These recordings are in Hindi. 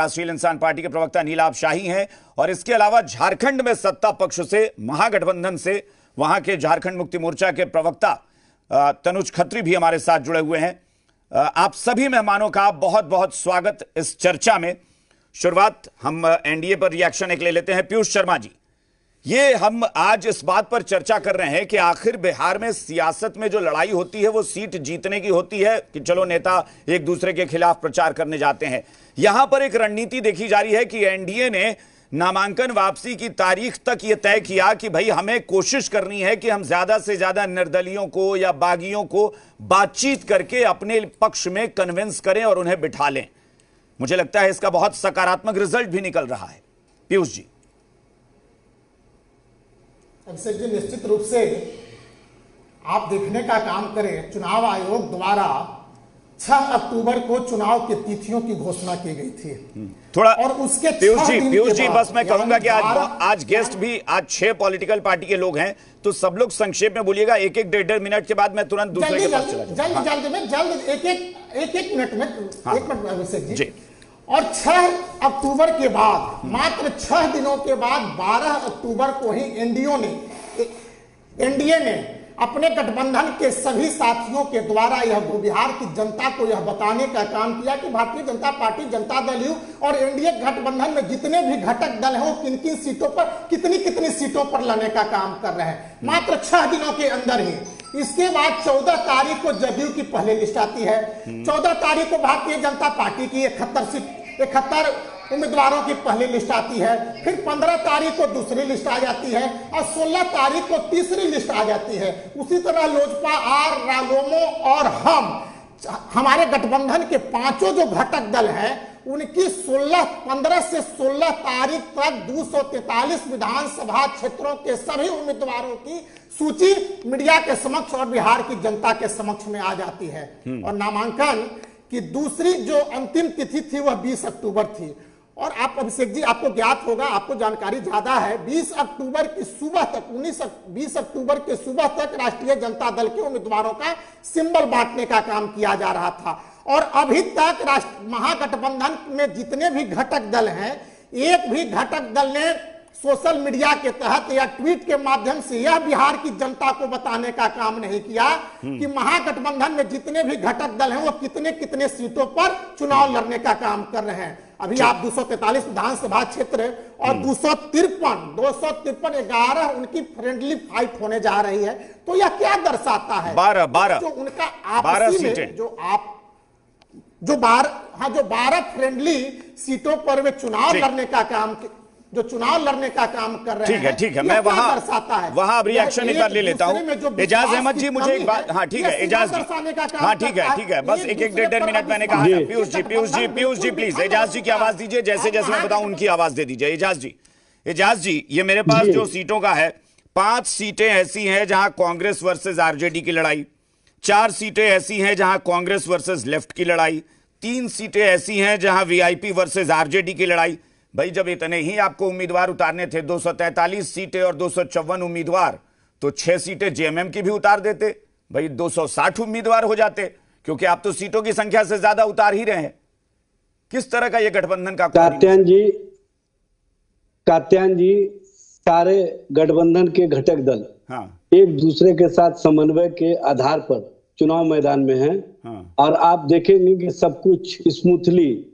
राष्ट्रीय इंसान पार्टी के प्रवक्ता नीलाभ शाही हैं और इसके अलावा झारखंड में सत्ता पक्ष से महागठबंधन से वहां के झारखंड मुक्ति मोर्चा के प्रवक्ता तनुज खत्री भी हमारे साथ जुड़े हुए हैं। आप सभी मेहमानों का बहुत बहुत स्वागत इस चर्चा में। शुरुआत हम एनडीए पर रिएक्शन एक ले लेते हैं। पीयूष शर्मा जी, ये हम आज इस बात पर चर्चा कर रहे हैं कि आखिर बिहार में सियासत में जो लड़ाई होती है वो सीट जीतने की होती है कि चलो नेता एक दूसरे के खिलाफ प्रचार करने जाते हैं। यहां पर एक रणनीति देखी जा रही है कि एनडीए ने नामांकन वापसी की तारीख तक यह तय किया कि भाई हमें कोशिश करनी है कि हम ज्यादा से ज्यादा निर्दलियों को या बागियों को बातचीत करके अपने पक्ष में कन्विंस करें और उन्हें बिठा लें। मुझे लगता है इसका बहुत सकारात्मक रिजल्ट भी निकल रहा है। पीयूष जी। अभिषेक जी, निश्चित रूप से आप देखने का काम करें, चुनाव आयोग द्वारा 6 अक्टूबर को चुनाव की तिथियों की घोषणा की गई थी थोड़ा और उसके पीयूष जी बस मैं कहूंगा कि आज गेस्ट भी आज 6 पॉलिटिकल पार्टी के लोग हैं, तो सब लोग संक्षेप में बोलिएगा। एक 1.5 मिनट के बाद मैं तुरंत दूसरे के पास चला जाऊंगा। जल्द एक मिनट में एक मिनट अभिषेक जी। और 6 अक्टूबर के बाद मात्र 6 दिनों के बाद 12 अक्टूबर को ही एनडीए ने अपने गठबंधन के सभी साथियों के द्वारा यह बिहार की जनता को यह बताने का काम किया कि भारतीय जनता पार्टी, जनता दल यू और एनडीए गठबंधन में जितने भी घटक दल हैं वो किन किन सीटों पर कितनी सीटों पर लड़ने का काम कर रहे हैं, मात्र 6 दिनों के अंदर ही। इसके बाद 14 तारीख को जदयू की पहली लिस्ट आती है, 14 तारीख को भारतीय जनता पार्टी की 71 उम्मीदवारों की पहली लिस्ट आती है, फिर 15 तारीख को दूसरी लिस्ट आ जाती है और 16 तारीख को तीसरी लिस्ट आ जाती है। उसी तरह लोजपा, आर, रालोमो और हमारे गठबंधन के 5 जो घटक दल हैं उनकी 15 से 16 तारीख तक 243 विधानसभा क्षेत्रों के सभी उम्मीदवारों की सूची मीडिया के समक्ष और बिहार की जनता के समक्ष में आ जाती है। और नामांकन की दूसरी जो अंतिम तिथि थी वह 20 अक्टूबर थी। और आप अभिषेक जी, आपको ज्ञात होगा, आपको जानकारी ज्यादा है, 20 अक्टूबर की सुबह तक 20 अक्टूबर के सुबह तक राष्ट्रीय जनता दल के उम्मीदवारों का सिंबल बांटने का काम किया जा रहा था। और अभी तक महागठबंधन में जितने भी घटक दल हैं, एक भी घटक दल ने सोशल मीडिया के तहत या ट्वीट के माध्यम से यह बिहार की जनता को बताने का काम नहीं किया कि महागठबंधन में जितने भी घटक दल हैं वो कितने सीटों पर चुनाव लड़ने का काम कर रहे हैं। अभी आप 243 विधानसभा क्षेत्र और 253 11 उनकी फ्रेंडली फाइट होने जा रही है। तो यह क्या दर्शाता है? 12 जो उनका आपसी में जो 12 फ्रेंडली सीटों पर वे चुनाव लड़ने का काम कर रहे हैं। ठीक है, मैं वहां अब रिएक्शन एक बार ले लेता हूं। एजाज अहमद जी, मुझे एक बात, हाँ ठीक है एजाज जी, हाँ ठीक है बस एक 1.5 मिनट मैंने कहा था। पीयूष जी प्लीज एजाज जी की आवाज दीजिए, जैसे मैं बताऊं उनकी आवाज दे दीजिए। एजाज जी, ये मेरे पास जो सीटों का है, 5 सीटें ऐसी हैं जहां कांग्रेस वर्सेस आरजेडी की लड़ाई, 4 सीटें ऐसी हैं जहां कांग्रेस वर्सेस लेफ्ट की लड़ाई, 3 सीटें ऐसी हैं जहां वीआईपी वर्सेस आरजेडी की लड़ाई। भाई जब इतने ही आपको उम्मीदवार उतारने थे, 243 सीटें और 254 उम्मीदवार, तो 6 सीटें जेएमएम की भी उतार देते, भाई 260 उम्मीदवार हो जाते, क्योंकि आप तो सीटों की संख्या से ज्यादा उतार ही रहे हैं। किस तरह का यह गठबंधन का कात्यायन जी, सारे गठबंधन के घटक दल एक दूसरे के साथ समन्वय के आधार पर चुनाव मैदान में हैं। और आप देखेंगे कि सब कुछ स्मूथली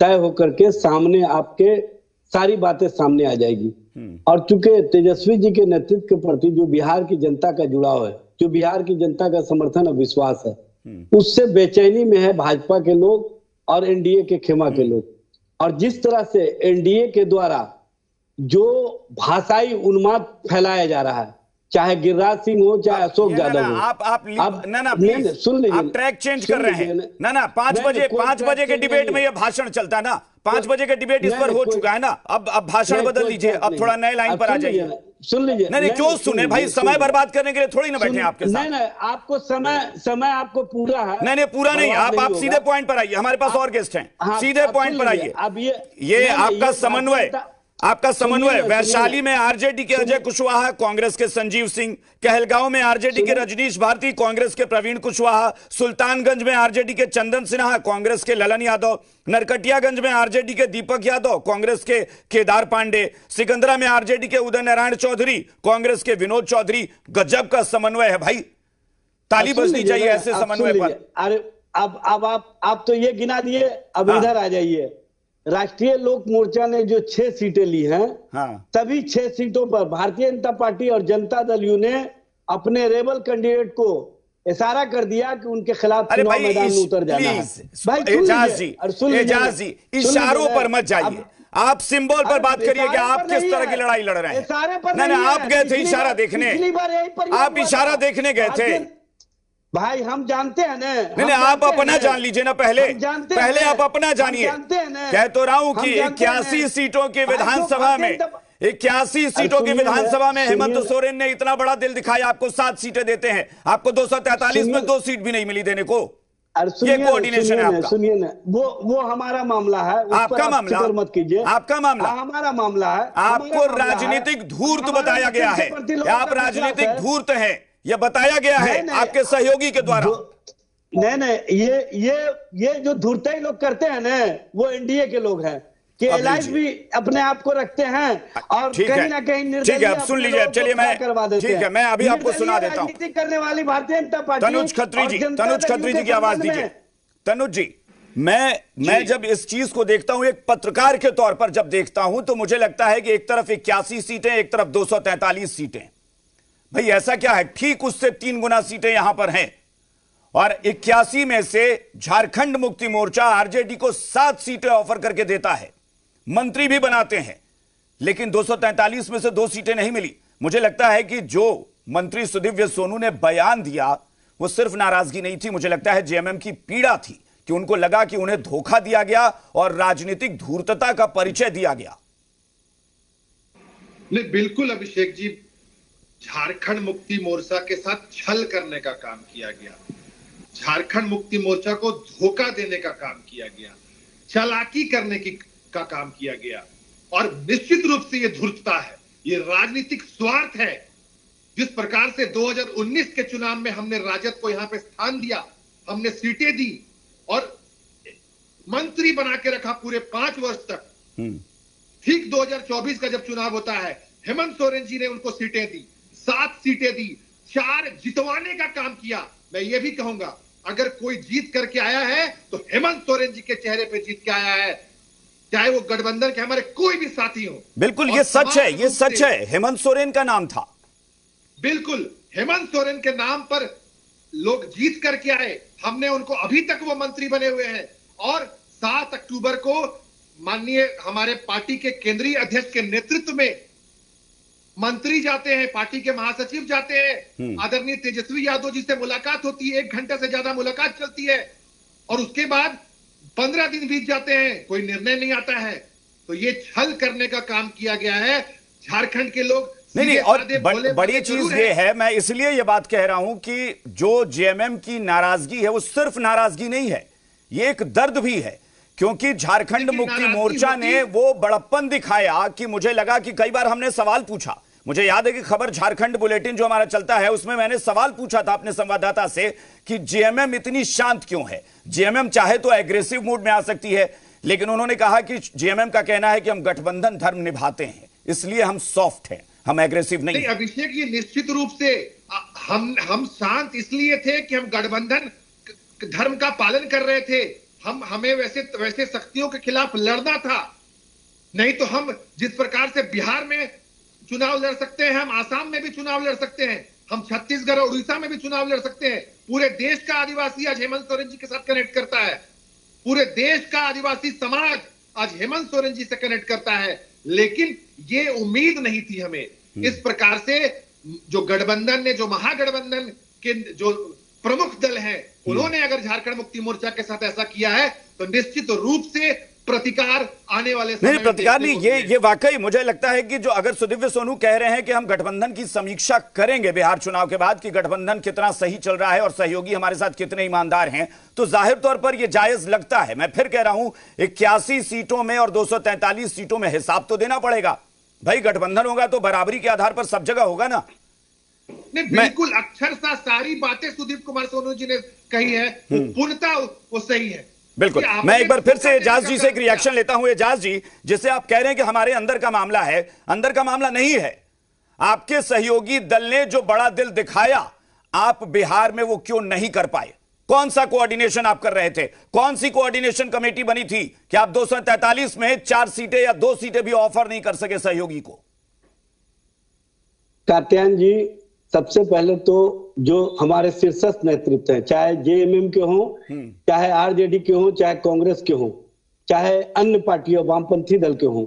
तय होकर के सामने आपके सारी बातें सामने आ जाएगी। और चूंकि तेजस्वी जी के नेतृत्व के प्रति जो बिहार की जनता का जुड़ाव है, जो बिहार की जनता का समर्थन और विश्वास है, उससे बेचैनी में है भाजपा के लोग और एनडीए के खेमा के लोग। और जिस तरह से एनडीए के द्वारा जो भाषाई उन्माद फैलाया जा रहा है, चाहे गिरिराज सिंह हो चाहे अशोक यादव हो, आप सुन लीजिए, आप ट्रैक चेंज कर रहे हैं ना। 5 बजे के डिबेट में ये भाषण चलता है ना, 5 बजे के डिबेट इस पर हो चुका है ना। अब भाषण बदल दीजिए, अब थोड़ा नए लाइन पर आ जाइए। सुन लीजिए। नहीं क्यों सुने भाई, समय बर्बाद करने के लिए थोड़ी ना बैठे आपके साथ। नहीं, आपको समय आपको पूरा है। नहीं पूरा नहीं, आप सीधे पॉइंट पर आइए, हमारे पास और गेस्ट हैं, सीधे पॉइंट पर आइए। अब ये आपका समन्वय, आपका समन्वय वैशाली में आरजेडी के अजय कुशवाहा, कांग्रेस के संजीव सिंह, कहलगांव में आरजेडी के रजनीश भारती, कांग्रेस के प्रवीण कुशवाहा, सुल्तानगंज में आरजेडी के चंदन सिन्हा, कांग्रेस के ललन यादव, नरकटियागंज में आरजेडी के दीपक यादव, कांग्रेस के केदार पांडे, सिकंदरा में आरजेडी के उदय नारायण चौधरी, कांग्रेस के विनोद चौधरी। गजब का समन्वय है भाई, ताली बजनी चाहिए ऐसे समन्वय पर। अरे अब आप तो ये गिना दिए, अब इधर आ जाइए। राष्ट्रीय लोक मोर्चा ने जो 6 सीटें ली हैं, सभी 6 सीटों पर भारतीय जनता पार्टी और जनता दल यू ने अपने रेबल कैंडिडेट को इशारा कर दिया कि उनके खिलाफ चुनाव मैदान में उतर जाना है। भाई एजाज जी, इशारों पर मत जाइए, आप सिंबल पर बात करिए कि आप किस तरह की लड़ाई लड़ रहे हैं। नहीं, आप गए थे इशारा देखने, आप इशारा देखने गए थे भाई। हम जानते हैं ना। नहीं, आप अपना जान लीजिए ना, पहले आप अपना जानिए। कह तो रहा हूं कि 81 सीटों की विधानसभा में 81 सीटों की विधानसभा में हेमंत सोरेन ने इतना बड़ा दिल दिखाया, आपको 7 सीटें देते हैं, आपको 243 में 2 सीट भी नहीं मिली देने को। ये कोऑर्डिनेशन है आपका। सुनिए ना, वो हमारा मामला है, आपका मामला मत कीजिए, आपका मामला हमारा मामला है। आपको राजनीतिक धूर्त बताया गया है, आप राजनीतिक धूर्त हैं, यह बताया गया है आपके सहयोगी के द्वारा। नहीं, ये जो धूर्ताई लोग करते हैं ना, वो एनडीए के लोग हैं कि एलाइज भी अपने आप को रखते हैं और कहीं ना कहीं। ठीक है, अब सुन लीजिए, अब चलिए मैं ठीक है, मैं अभी आपको सुना देता हूं। राजनीति करने वाली भारतीय जनता पार्टी। तनुज खत्री जी की आवाज दीजिए। तनुज जी, मैं जब इस चीज को देखता हूं एक पत्रकार के तौर पर, जब देखता हूं तो मुझे लगता है कि एक तरफ 81 सीटें, एक तरफ 243 सीटें। भाई ऐसा क्या है, ठीक उससे 3 गुना सीटें यहां पर हैं, और 81 में से झारखंड मुक्ति मोर्चा आरजेडी को 7 सीटें ऑफर करके देता है, मंत्री भी बनाते हैं, लेकिन 243 में से 2 सीटें नहीं मिली। मुझे लगता है कि जो मंत्री सुदिव्य सोनू ने बयान दिया वो सिर्फ नाराजगी नहीं थी, मुझे लगता है जेएमएम की पीड़ा थी कि उनको लगा कि उन्हें धोखा दिया गया और राजनीतिक धूर्तता का परिचय दिया गया। नहीं, बिल्कुल अभिषेक जी, झारखंड मुक्ति मोर्चा के साथ छल करने का काम किया गया, झारखंड मुक्ति मोर्चा को धोखा देने का काम किया गया, चालाकी करने का काम किया गया, और निश्चित रूप से यह धूर्तता है, यह राजनीतिक स्वार्थ है। जिस प्रकार से 2019 के चुनाव में हमने राजद को यहां पे स्थान दिया, हमने सीटें दी और मंत्री बना के रखा पूरे 5 वर्ष तक। ठीक 2024 का जब चुनाव होता है, हेमंत सोरेन जी ने उनको सीटें दी, 7 सीटें दी, 4 जितवाने का काम किया। मैं ये भी कहूंगा, अगर कोई जीत करके आया है तो हेमंत सोरेन जी के चेहरे पे जीत के आया है, चाहे वो गठबंधन के हमारे कोई भी साथी हो। बिल्कुल, ये सच है, ये सच है, हेमंत सोरेन का नाम था। बिल्कुल, हेमंत सोरेन के नाम पर लोग जीत करके आए, हमने उनको, अभी तक वो मंत्री बने हुए हैं, और 7 अक्टूबर को माननीय हमारे पार्टी के केंद्रीय अध्यक्ष के नेतृत्व में मंत्री जाते हैं, पार्टी के महासचिव जाते हैं, आदरणीय तेजस्वी यादव जी से मुलाकात होती है, 1 घंटे से ज्यादा मुलाकात चलती है, और उसके बाद 15 दिन बीत जाते हैं, कोई निर्णय नहीं आता है। तो ये छल करने का काम किया गया है। झारखंड के लोग नहीं, और बड़ी चीज ये है, मैं इसलिए ये बात कह रहा हूं कि जो जेएमएम की नाराजगी है वो सिर्फ नाराजगी नहीं है, ये एक दर्द भी है, क्योंकि झारखंड मुक्ति मोर्चा ने वो बड़प्पन दिखाया कि मुझे लगा कि कई बार हमने सवाल पूछा, मुझे याद है कि खबर झारखंड बुलेटिन जो हमारा चलता है उसमें मैंने सवाल पूछा था अपने संवाददाता से कि जेएमएम इतनी शांत क्यों है, जेएमएम चाहे तो एग्रेसिव मूड में आ सकती है, लेकिन उन्होंने कहा कि जेएमएम का कहना है कि हम गठबंधन धर्म निभाते हैं, इसलिए हम सॉफ्ट हैं, हम एग्रेसिव नहीं। अभिषेक, ये निश्चित रूप से हम शांत इसलिए थे कि हम गठबंधन धर्म का पालन कर रहे थे, हमें वैसे शक्तियों के खिलाफ लड़ना था, नहीं तो हम जिस प्रकार से बिहार में चुनाव लड़ सकते हैं, हम आसाम में भी चुनाव लड़ सकते हैं, हम छत्तीसगढ़ और उड़ीसा में भी चुनाव लड़ सकते हैं। पूरे देश का आदिवासी आज हेमंत सोरेन जी के साथ कनेक्ट करता है, पूरे देश का आदिवासी समाज आज हेमंत सोरेन जी से कनेक्ट करता है, लेकिन ये उम्मीद नहीं थी हमें। इस प्रकार से जो गठबंधन ने, जो महागठबंधन के जो प्रमुख दल हैं, उन्होंने अगर झारखंड मुक्ति मोर्चा के साथ ऐसा किया है तो निश्चित रूप से प्रतिकार आने वाले समय नहीं, में प्रतिकार देखने नहीं, को ये मिलेगा। ये वाकई मुझे लगता है कि जो अगर सुदीव्य सोनू कह रहे हैं कि हम गठबंधन की समीक्षा करेंगे बिहार चुनाव के बाद कि गठबंधन कितना सही चल रहा है और सहयोगी हमारे साथ कितने ईमानदार हैं, तो जाहिर तौर पर यह जायज लगता है। मैं फिर कह रहा हूं 81 सीटों में और 243 सीटों में हिसाब तो देना पड़ेगा भाई। गठबंधन होगा तो बराबरी के आधार पर सब जगह होगा ना। नहीं, बिल्कुल अक्षरशः सारी बातें सुदीप कुमार सोनू जी ने कही है वो पूर्णतः वो सही है। बिल्कुल। मैं एक बार फिर से एजाज जी से एक रिएक्शन लेता हूं। एजाज जी, जिसे आप कह रहे हैं कि हमारे अंदर का मामला है, अंदर का मामला नहीं है। आपके सहयोगी दल ने जो बड़ा दिल दिखाया, आप बिहार में वो क्यों नहीं कर पाए? कौन सा कोऑर्डिनेशन आप कर रहे थे? कौन सी कोऑर्डिनेशन कमेटी बनी थी कि आप 243 में 4 सीटें या 2 सीटें भी ऑफर नहीं कर सके सहयोगी को? कात्यायन जी, सबसे पहले तो जो हमारे शीर्षस्थ नेतृत्व हैं, चाहे जेएमएम के हों, चाहे आरजेडी के हों, चाहे कांग्रेस के हों, चाहे अन्य पार्टियों वामपंथी दल के हों,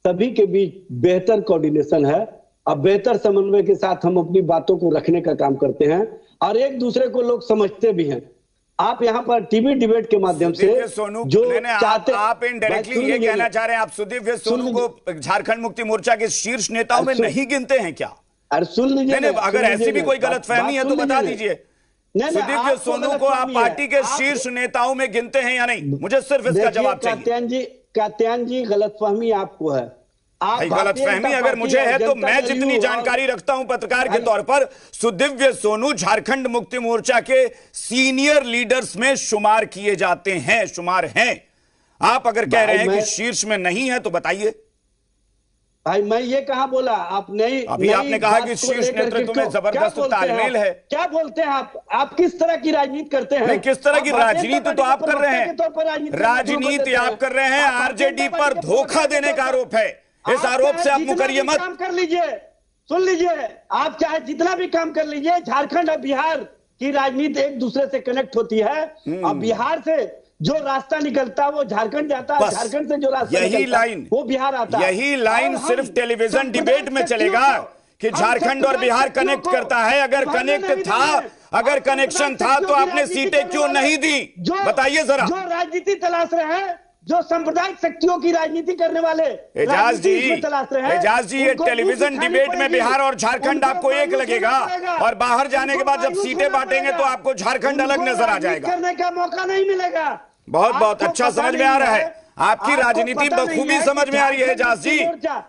सभी के बीच बेहतर कोऑर्डिनेशन है। अब बेहतर समन्वय के साथ हम अपनी बातों को रखने का काम करते हैं और एक दूसरे को लोग समझते भी हैं। आप यहाँ पर टीवी डिबेट के माध्यम से जो चाहते, आप इनडायरेक्टली ये कहना चाह रहे हैं, आप सुदीव्य सोनू को झारखंड मुक्ति मोर्चा के शीर्ष नेताओं में नहीं गिनते हैं क्या? अरे सुन लीजिए, नहीं, अगर ऐसी भी कोई गलतफहमी है तो बता दीजिए। सुदीव्य सोनू को आप पार्टी के शीर्ष नेताओं में गिनते हैं या नहीं? मुझे सिर्फ इसका जवाब चाहिए। कात्यायन जी, गलतफहमी आपको है। गलतफहमी अगर मुझे है तो मैं जितनी जानकारी रखता हूं पत्रकार के तौर पर, सुदीव्य सोनू झारखंड मुक्ति मोर्चा के सीनियर लीडर्स में शुमार किए जाते हैं, शुमार हैं। आप अगर कह रहे हैं कि शीर्ष में नहीं है तो बताइए। भाई मैं ये कहां बोला? आप नहीं, अभी आपने कहा कि शीर्ष नेतृत्व में जबरदस्त तालमेल है। क्या बोलते हैं आप किस तरह की राजनीति करते हैं? नहीं, किस तरह की राजनीति तो आप कर रहे हैं। राजनीति आप कर रहे हैं, आरजेडी पर धोखा देने का आरोप है। इस आरोप से आप मुकरिए मत। काम कर लीजिए, सुन लीजिए, आप चाहे जितना भी काम कर लीजिए, झारखंड और बिहार की राजनीति एक दूसरे से कनेक्ट होती है और बिहार से जो रास्ता निकलता है वो झारखंड जाता है, झारखंड से जो रास्ता यही लाइन वो बिहार आता है। यही लाइन सिर्फ टेलीविजन डिबेट में चलेगा कि झारखंड और बिहार कनेक्ट करता है। अगर कनेक्ट था, अगर कनेक्शन था तो आपने सीटें क्यों नहीं दी? बताइए जरा। जो राजनीति तलाश रहे हैं, जो सांप्रदायिक शक्तियों की राजनीति करने वाले एजाज जी, ये टेलीविजन डिबेट में बिहार और झारखंड आपको एक लगेगा और बाहर जाने के बाद जब सीटें बांटेंगे तो आपको झारखंड अलग नजर आ जाएगा। करने का मौका नहीं मिलेगा। बहुत बहुत अच्छा समझ में आ रहा है आपकी राजनीति, बखूबी समझ में आ रही है एजाज जी,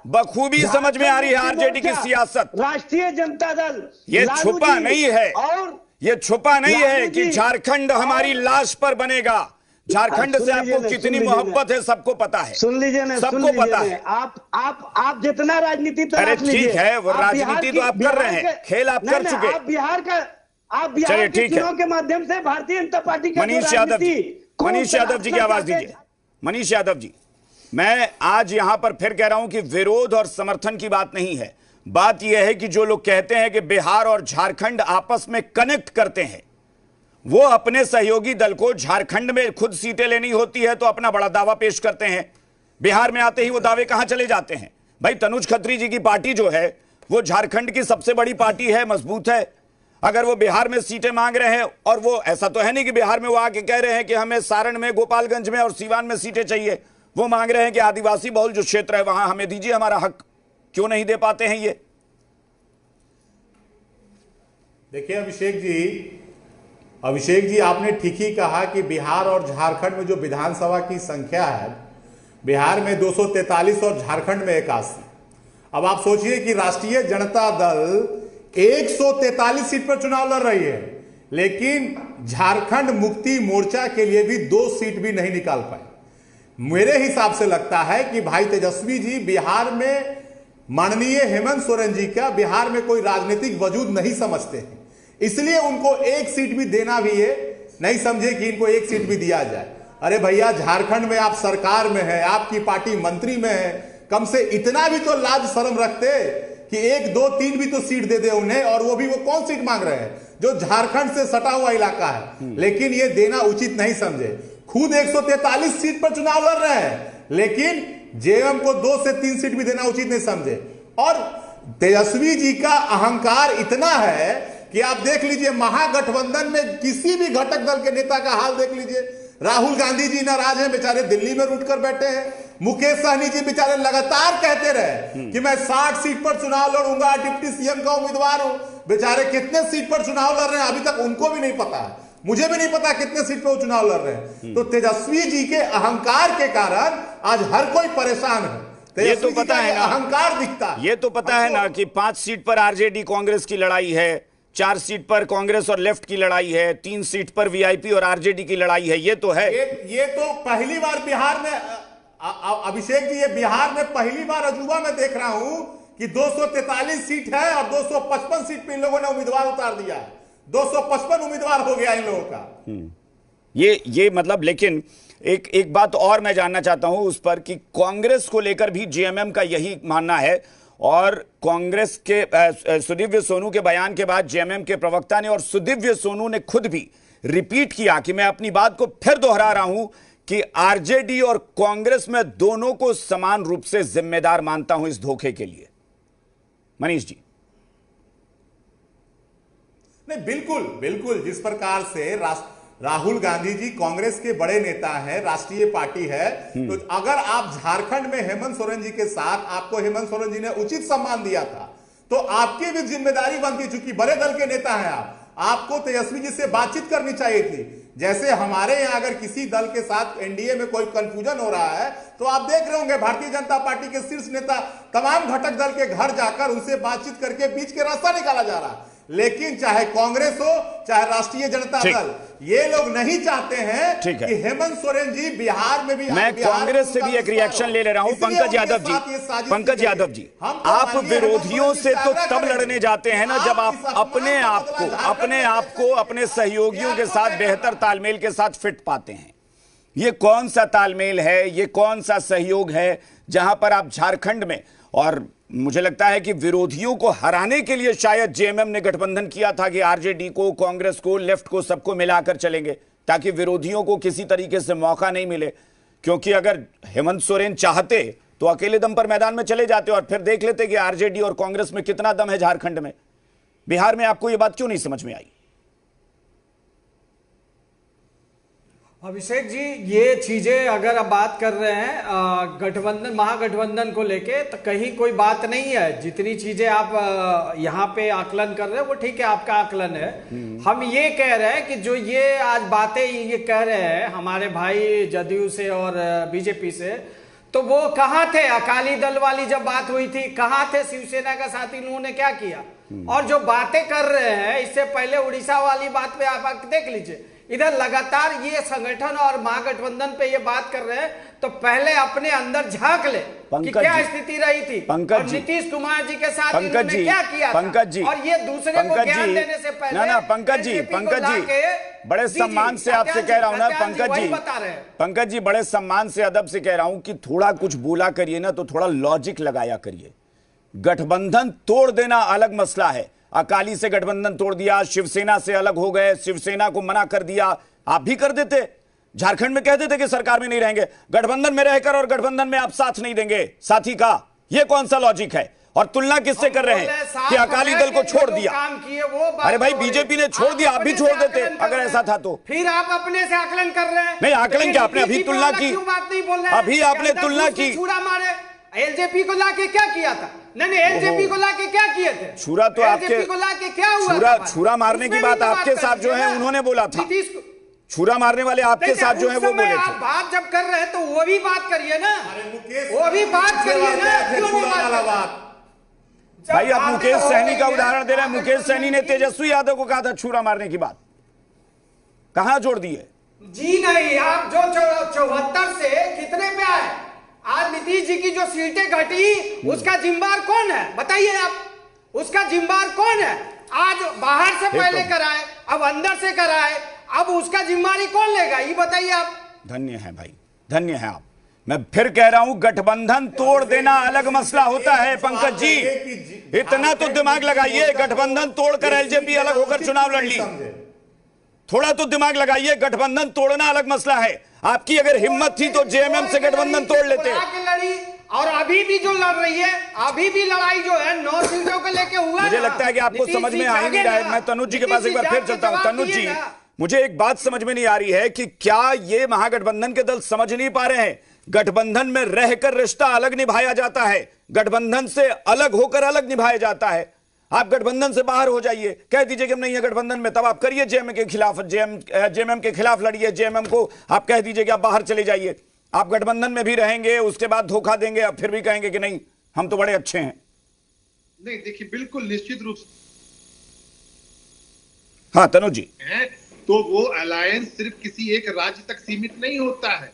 बखूबी समझ में आ रही है आरजेडी की सियासत। राष्ट्रीय जनता दल ये छुपा नहीं है, और ये छुपा नहीं है कि झारखंड हमारी लाश पर बनेगा। झारखंड से आपको कितनी मोहब्बत है सबको पता है। सुन लीजिए ना, सबको पता है। आप जितना राजनीति अरे ठीक है, वो राजनीति तो आप कर रहे हैं, खेल आप कर चुके। आप बिहार के चुनाव के माध्यम से भारतीय जनता पार्टी का मनीष यादव जी की आवाज दीजिए। मनीष यादव जी, मैं आज यहां पर फिर कह रहा हूं कि विरोध और समर्थन की बात नहीं है। बात यह है कि जो लोग कहते हैं कि बिहार और झारखंड आपस में कनेक्ट करते हैं, वो अपने सहयोगी दल को झारखंड में खुद सीटें लेनी होती है तो अपना बड़ा दावा पेश करते हैं, बिहार में आते ही वो दावे कहां चले जाते हैं। भाई तनुज खत्री जी की पार्टी जो है वो झारखंड की सबसे बड़ी पार्टी है, मजबूत है। अगर वो बिहार में सीटें मांग रहे हैं, और वो ऐसा तो है नहीं कि बिहार में वो आके कह रहे हैं कि हमें सारण में, गोपालगंज में और सीवान में सीटें चाहिए, वो मांग रहे हैं कि आदिवासी बहुल जो क्षेत्र है वहां हमें दीजिए हमारा हक। क्यों नहीं दे पाते हैं ये? देखिए अभिषेक जी, आपने ठीक ही कहा कि बिहार और झारखंड में जो विधानसभा की संख्या है, बिहार में 243 और झारखंड में 81। अब आप सोचिए कि राष्ट्रीय जनता दल 143 सीट पर चुनाव लड़ रही है, लेकिन झारखंड मुक्ति मोर्चा के लिए भी 2 सीट भी नहीं निकाल पाए। मेरे हिसाब से लगता है कि भाई तेजस्वी जी बिहार में माननीय हेमंत सोरेन जी का बिहार में कोई राजनीतिक वजूद नहीं समझते हैं, इसलिए उनको 1 सीट भी देना भी है, नहीं समझे कि इनको 1 सीट भी दिया जाए। अरे भैया, झारखंड में आप सरकार में है, आपकी पार्टी मंत्री में है, कम से इतना भी तो लाज शर्म रखते कि 1, 2, 3 भी तो सीट दे दे उन्हें, और वो भी वो कौन सीट मांग रहे हैं जो झारखंड से सटा हुआ इलाका है, लेकिन ये देना उचित नहीं समझे। खुद 143 सीट पर चुनाव लड़ रहे हैं, लेकिन जेएमएम को 2 से 3 सीट भी देना उचित नहीं समझे। और तेजस्वी जी का अहंकार इतना है कि आप देख लीजिए, महागठबंधन में किसी भी घटक दल के नेता का हाल देख लीजिए, राहुल गांधी जी नाराज हैं, बेचारे दिल्ली में रूट कर बैठे हैं। मुकेश सहनी जी बेचारे लगातार कहते रहे कि मैं 60 सीट पर चुनाव लड़ूंगा, डिप्टी सीएम का उम्मीदवार हूं। बेचारे कितने सीट पर चुनाव लड़ रहे हैं अभी तक उनको भी नहीं पता है, मुझे भी नहीं पता कितने सीट पर वो चुनाव लड़ रहे हैं। तो तेजस्वी जी के अहंकार के कारण आज हर कोई परेशान है। ये तो पता है ना, अहंकार दिखता है, ये तो पता है ना कि 5 सीट पर आरजेडी कांग्रेस की लड़ाई है, 4 सीट पर कांग्रेस और लेफ्ट की लड़ाई है, 3 सीट पर वीआईपी और आरजेडी की लड़ाई है। ये तो है, ये तो पहली बार बिहार में अभिषेक जी, ये बिहार में पहली बार अजूबा में देख रहा हूं कि 243 सीट है और 255 सीट पे इन लोगों ने उम्मीदवार उतार दिया है। 255 उम्मीदवार हो गया इन लोगों का। ये मतलब, लेकिन एक बात और मैं जानना चाहता हूं उस पर कि कांग्रेस को लेकर भी जेएमएम का यही मानना है और कांग्रेस के सुदिव्य सोनू के बयान के बाद जेएमएम के प्रवक्ता ने और सुदिव्य सोनू ने खुद भी रिपीट किया कि मैं अपनी बात को फिर दोहरा रहा हूं कि आरजेडी और कांग्रेस में दोनों को समान रूप से जिम्मेदार मानता हूं इस धोखे के लिए। मनीष जी। नहीं, बिल्कुल बिल्कुल, जिस प्रकार से राहुल गांधी जी कांग्रेस के बड़े नेता हैं, राष्ट्रीय पार्टी है, तो अगर आप झारखंड में हेमंत सोरेन जी के साथ, आपको हेमंत सोरेन जी ने उचित सम्मान दिया था, तो आपकी भी जिम्मेदारी बनती, चूंकि बड़े दल के नेता हैं आपको तेजस्वी जी से बातचीत करनी चाहिए थी। जैसे हमारे यहां अगर किसी दल के साथ एनडीए में कोई कंफ्यूजन हो रहा है तो आप देख रहे होंगे भारतीय जनता पार्टी के शीर्ष नेता तमाम घटक दल के घर जाकर उनसे बातचीत करके बीच के रास्ता निकाला जा रहा है। लेकिन चाहे कांग्रेस हो चाहे राष्ट्रीय जनता दल, ये लोग नहीं चाहते हैं कि हेमंत सोरेन जी बिहार में भी। मैं कांग्रेस से भी एक रिएक्शन ले रहा हूं। पंकज यादव जी, आप विरोधियों से तो तब लड़ने जाते हैं ना जब आप अपने आप को अपने सहयोगियों के साथ बेहतर तालमेल के साथ फिट पाते हैं। ये कौन सा तालमेल है, ये कौन सा सहयोग है जहां पर आप झारखंड में, और मुझे लगता है कि विरोधियों को हराने के लिए शायद जेएमएम ने गठबंधन किया था कि आरजेडी को, कांग्रेस को, लेफ्ट को, सबको मिलाकर चलेंगे ताकि विरोधियों को किसी तरीके से मौका नहीं मिले। क्योंकि अगर हेमंत सोरेन चाहते तो अकेले दम पर मैदान में चले जाते और फिर देख लेते कि आरजेडी और कांग्रेस में कितना दम है झारखंड में। बिहार में आपको यह बात क्यों नहीं समझ में आई? अभिषेक जी, ये चीजें अगर आप बात कर रहे हैं गठबंधन, महागठबंधन को लेके, तो कहीं कोई बात नहीं है। जितनी चीजें आप यहाँ पे आकलन कर रहे हैं वो ठीक है, आपका आकलन है। हम ये कह रहे हैं कि जो ये आज बातें ये कह रहे हैं हमारे भाई जदयू से और बीजेपी से, तो वो कहाँ थे अकाली दल वाली जब बात हुई थी? कहाँ थे शिवसेना का साथी? उन्होंने क्या किया? और जो बातें कर रहे हैं इससे पहले उड़ीसा वाली बात पे आप देख लीजिए, इधर लगातार ये संगठन और महागठबंधन पे ये बात कर रहे हैं, तो पहले अपने अंदर झांक ले कि क्या स्थिति रही थी और नीतीश कुमार जी के साथ इन्होंने क्या किया था। और ये दूसरे को ज्ञान देने से पहले पंकज जी बड़े सम्मान से आपसे कह रहा हूं ना, पंकज जी बड़े सम्मान से अदब से कह रहा हूं कि थोड़ा कुछ बोला करिए ना, तो थोड़ा लॉजिक लगाया करिए। गठबंधन तोड़ देना अलग मसला है, अकाली से गठबंधन तोड़ दिया, शिवसेना से अलग हो गए, शिवसेना को मना कर दिया, आप भी कर देते। झारखंड में कह देते कि सरकार में नहीं रहेंगे, गठबंधन में रहकर और गठबंधन में आप साथ नहीं देंगे साथी का। ये कौन सा लॉजिक है? और तुलना किससे कर रहे हैं कि अकाली दल को छोड़ दिया? अरे भाई, बीजेपी ने छोड़ दिया, आप भी छोड़ देते अगर ऐसा था तो। फिर आप अपने से आकलन कर रहे हैं। नहीं, आकलन क्या, आपने अभी तुलना की, अभी आपने तुलना की। एलजेपी को लाके क्या किया था? नहीं, एलजेपी को लाके क्या किए थे? छुरा तो आपके को लाके क्या हुआ? छुरा मारने की बात आपके साथ जो है उन्होंने बोला था। छुरा मारने वाले आपके साथ जो है वो बोले थे। आप बात जब कर रहे हैं तो वो भी बात करिए ना, वो भी बात करिए ना। भाई, आप मुकेश सहनी का उदाहरण दे रहे हैं। मुकेश सहनी ने तेजस्वी यादव को कहा था छुरा मारने की बात, कहां जोड़ दी है? जी नहीं, आप जो 74 से कितने पे आए? आज नीतीश जी की जो सीटें घटी उसका जिम्मेदार कौन है? बताइए आप, उसका जिम्मेदार कौन है? आज बाहर से पहले कराए, अब अंदर से कराए, अब उसका जिम्मेदारी कौन लेगा? ये बताइए आप। धन्य है भाई, धन्य है आप। मैं फिर कह रहा हूं, गठबंधन तोड़ देना अलग मसला होता है। पंकज जी, इतना तो दिमाग लगाइए, गठबंधन तोड़कर एलजेपी अलग होकर चुनाव लड़ ली। थोड़ा तो दिमाग लगाइए, गठबंधन तोड़ना अलग मसला है। आपकी अगर हिम्मत थी तो जेएमएम से गठबंधन तोड़ लेते। लड़ी और अभी भी जो लड़ रही है, अभी भी लड़ाई जो है 9 सीटों को लेके हुआ। मुझे लगता है कि आपको समझ में आ ही नहीं रहा है। मैं तनुज जी के पास एक बार फिर चलता हूं। तनुज जी, मुझे एक बात समझ में नहीं आ रही है कि क्या ये महागठबंधन के दल समझ नहीं पा रहे हैं, गठबंधन में रहकर रिश्ता अलग निभाया जाता है, गठबंधन से अलग होकर अलग निभाया जाता है। आप गठबंधन से बाहर हो जाइए, कह दीजिए कि हम नहीं है गठबंधन में, तब आप करिए जेएमएम के खिलाफ, जेएमएम के खिलाफ लड़िए, जेएमएम को आप कह दीजिए कि आप बाहर चले जाइए। आप गठबंधन में भी रहेंगे, उसके बाद धोखा देंगे, अब फिर भी कहेंगे कि नहीं हम तो बड़े अच्छे हैं। नहीं देखिए, बिल्कुल निश्चित रूप से। हाँ तनुज जी, तो वो अलायंस सिर्फ किसी एक राज्य तक सीमित नहीं होता है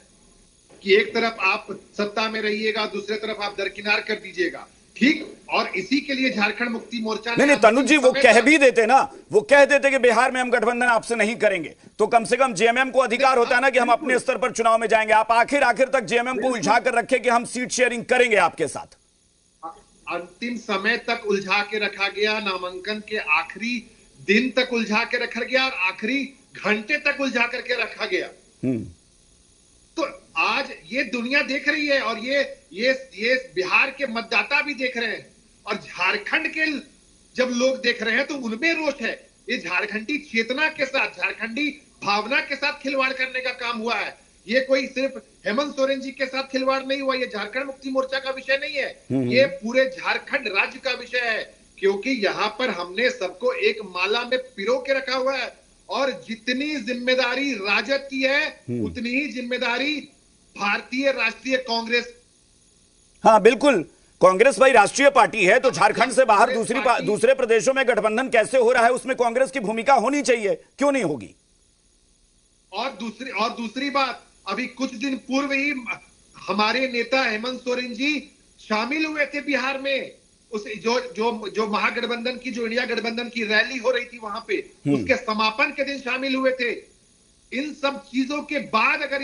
कि एक तरफ आप सत्ता में रहिएगा, दूसरे तरफ आप दरकिनार कर दीजिएगा, ठीक। और इसी के लिए झारखंड मुक्ति मोर्चा नहीं तनुज जी, वो कह भी देते ना, वो कह देते कि बिहार में हम गठबंधन आपसे नहीं करेंगे, तो कम से कम जेएमएम को अधिकार होता है ना कि हम अपने स्तर पर चुनाव में जाएंगे। आप आखिर तक जेएमएम को उलझा कर रखे कि हम सीट शेयरिंग करेंगे आपके साथ। अंतिम समय तक उलझा के रखा गया, नामांकन के आखिरी दिन तक उलझा के रखा गया और आखिरी घंटे तक उलझा करके रखा गया। तो आज ये दुनिया देख रही है और ये बिहार के मतदाता भी देख रहे हैं और झारखंड के जब लोग देख रहे हैं तो उनमें रोष है। ये झारखंडी चेतना के साथ, झारखंडी भावना के साथ खिलवाड़ करने का काम हुआ है। ये कोई सिर्फ हेमंत सोरेन जी के साथ खिलवाड़ नहीं हुआ, ये झारखंड मुक्ति मोर्चा का विषय नहीं है, ये पूरे झारखंड राज्य का विषय है, क्योंकि यहाँ पर हमने सबको एक माला में पिरो के रखा हुआ है और जितनी जिम्मेदारी राजद की है उतनी ही जिम्मेदारी भारतीय राष्ट्रीय कांग्रेस। हाँ बिल्कुल, कांग्रेस भाई राष्ट्रीय पार्टी है, तो झारखंड से बाहर दूसरे प्रदेशों में गठबंधन कैसे हो रहा है, उसमें कांग्रेस की भूमिका होनी चाहिए, क्यों नहीं होगी। और दूसरी बात, अभी कुछ दिन पूर्व ही हमारे नेता हेमंत सोरेन जी शामिल हुए थे बिहार में, उस जो महागठबंधन की, जो इंडिया गठबंधन की रैली हो रही थी वहां पे, उसके समापन के दिन शामिल हुए थे। इन सब चीजों के बाद अगर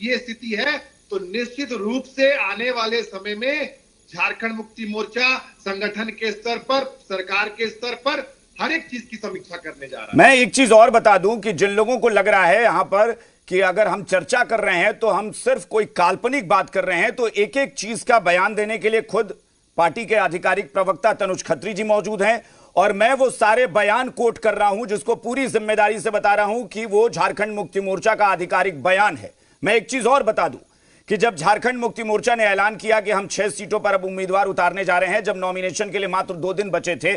ये स्थिति है तो निश्चित रूप से आने वाले समय में झारखंड मुक्ति मोर्चा संगठन के स्तर पर, सरकार के स्तर पर हर एक चीज की समीक्षा करने जा रहा है। मैं एक चीज और बता दूं कि जिन लोगों को लग रहा है यहां पर कि अगर हम चर्चा कर रहे हैं तो हम सिर्फ कोई काल्पनिक बात कर रहे हैं, तो एक एक चीज का बयान देने के लिए खुद पार्टी के आधिकारिक प्रवक्ता तनुज खत्री जी मौजूद हैं और मैं वो सारे बयान कोट कर रहा हूं जिसको पूरी जिम्मेदारी से बता रहा हूं कि वो झारखंड मुक्ति मोर्चा का आधिकारिक बयान है। मैं एक चीज और बता दूं कि जब झारखंड मुक्ति मोर्चा ने ऐलान किया कि हम 6 सीटों पर अब उम्मीदवार उतारने जा रहे हैं, जब नॉमिनेशन के लिए मात्र 2 दिन बचे थे,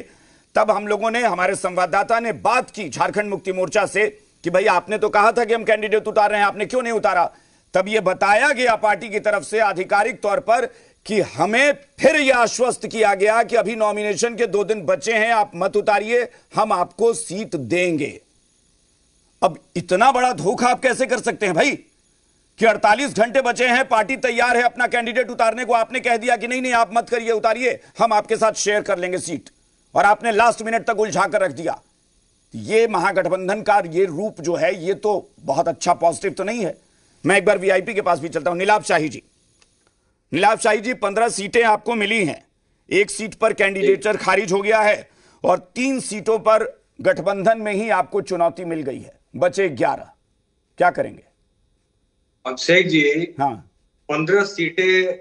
तब हम लोगों ने, हमारे संवाददाता ने बात की झारखंड मुक्ति मोर्चा से कि भाई आपने तो कहा था कि हम कैंडिडेट उतार रहे हैं, आपने क्यों नहीं उतारा। तब यह बताया गया पार्टी की तरफ से आधिकारिक तौर पर कि हमें फिर यह आश्वस्त किया गया कि अभी नॉमिनेशन के 2 दिन बचे हैं, आप मत उतारिए, हम आपको सीट देंगे। अब इतना बड़ा धोखा आप कैसे कर सकते हैं भाई कि 48 घंटे बचे हैं, पार्टी तैयार है अपना कैंडिडेट उतारने को, आपने कह दिया कि नहीं नहीं आप मत करिए, उतारिए, हम आपके साथ शेयर कर लेंगे सीट, और आपने लास्ट मिनट तक उलझा कर रख दिया। ये महागठबंधन का ये रूप जो है ये तो बहुत अच्छा, पॉजिटिव तो नहीं है। मैं एक बार वीआईपी के पास भी चलता हूं। नीलाभ शाही जी, नीलाभ शाही जी, 15 सीटें आपको मिली हैं, 1 सीट पर कैंडिडेचर खारिज हो गया है और 3 सीटों पर गठबंधन में ही आपको चुनौती मिल गई है, बचे 11, क्या करेंगे? अभिषेक जी, हाँ, 15 सीटें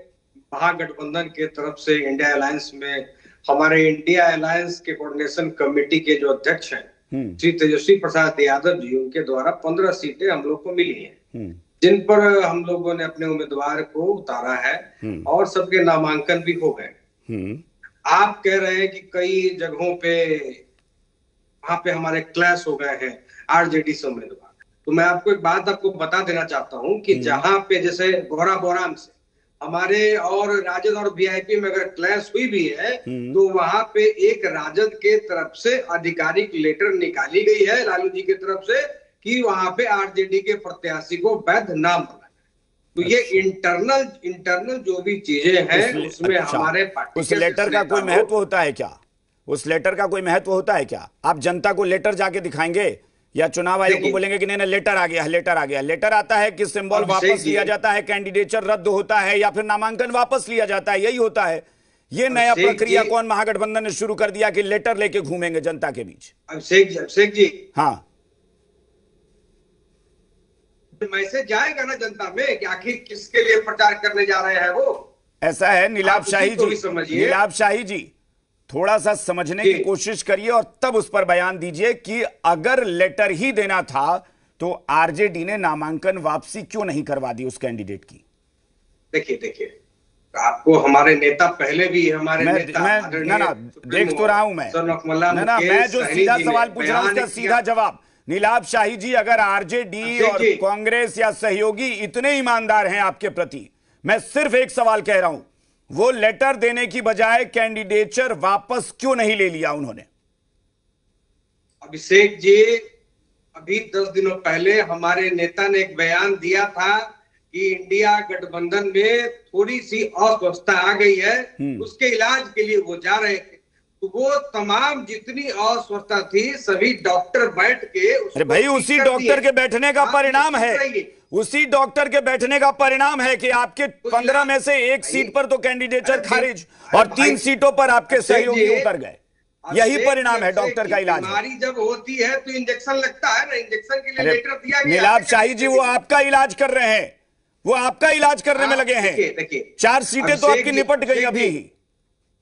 महागठबंधन के तरफ से इंडिया अलायंस में, हमारे इंडिया अलायंस के कोऑर्डिनेशन कमेटी के जो अध्यक्ष हैं श्री तेजस्वी प्रसाद यादव जी, उनके द्वारा 15 सीटें हम लोग को मिली हैं, जिन पर हम लोगों ने अपने उम्मीदवार को उतारा है और सबके नामांकन भी हो गए। आप कह रहे हैं कि कई जगहों पे वहां पे हमारे क्लैश हो गए हैं आरजेडी से उम्मीदवार, तो मैं आपको एक बात आपको बता देना चाहता हूं कि जहां पे जैसे बोराबोराम से हमारे और राजद और वीआईपी में अगर क्लैश हुई भी है तो वहां पे एक राजद के तरफ से आधिकारिक लेटर निकाली गई है लालू जी की तरफ से कि वहां पे आरजेडी के प्रत्याशी को वैध नाम बनाए। तो ये इंटरनल जो भी चीजें हैं उसमें हमारे पार्टी उस लेटर का कोई महत्व होता है क्या? उस लेटर का कोई महत्व होता है क्या? आप जनता को लेटर जाके दिखाएंगे या चुनाव आयोग को बोलेंगे कि नहीं लेटर आ गया, लेटर आ गया? लेटर आता है कि सिंबल वापस लिया जाता है, कैंडिडेचर रद्द होता है या फिर नामांकन वापस लिया जाता है, यही होता है। ये नया प्रक्रिया कौन महागठबंधन ने शुरू कर दिया कि लेटर लेके घूमेंगे जनता के बीच? अभिषेक जी, हाँ, मैसेज जाएगा ना जनता में कि आखिर किसके लिए प्रचार करने जा रहे हैं वो। ऐसा है नीलाभ शाही जी, नीलाभ शाही जी, थोड़ा सा समझने की कोशिश करिए और तब उस पर बयान दीजिए कि अगर लेटर ही देना था तो आरजेडी ने नामांकन वापसी क्यों नहीं करवा दी उस कैंडिडेट की? देखिए आपको हमारे नेता पहले भी हमारे नेता ना देख तो रहा हूं ना मैं जो सीधा सवाल पूछ रहा हूं उसका सीधा जवाब। नीलाभ शाही जी, अगर आरजेडी और कांग्रेस या सहयोगी इतने ईमानदार हैं आपके प्रति, मैं सिर्फ एक सवाल कह रहा हूं, वो लेटर देने की बजाय कैंडिडेचर वापस क्यों नहीं ले लिया उन्होंने? अभिषेक जी, अभी 10 दिनों पहले हमारे नेता ने एक बयान दिया था कि इंडिया गठबंधन में थोड़ी सी अस्वस्थता आ गई है, उसके इलाज के लिए वो जा रहे थे। तो वो तमाम जितनी अस्वस्थता थी सभी डॉक्टर बैठ के, अरे भाई उसी डॉक्टर के बैठने का परिणाम है, उसी डॉक्टर के बैठने का परिणाम है कि आपके 15 में से एक सीट पर तो कैंडिडेचर खारिज और 3 सीटों पर आपके सहयोगी उतर गए। यही परिणाम है डॉक्टर का इलाज। बीमारी जब होती है तो इंजेक्शन लगता है ना, इंजेक्शन के लिए लेटर दिया गया। नीलाभ शाही जी, वो आपका इलाज कर रहे हैं, वो आपका इलाज करने में लगे हैं। देखिए 4 सीटें तो आपकी निपट गई अभी ही।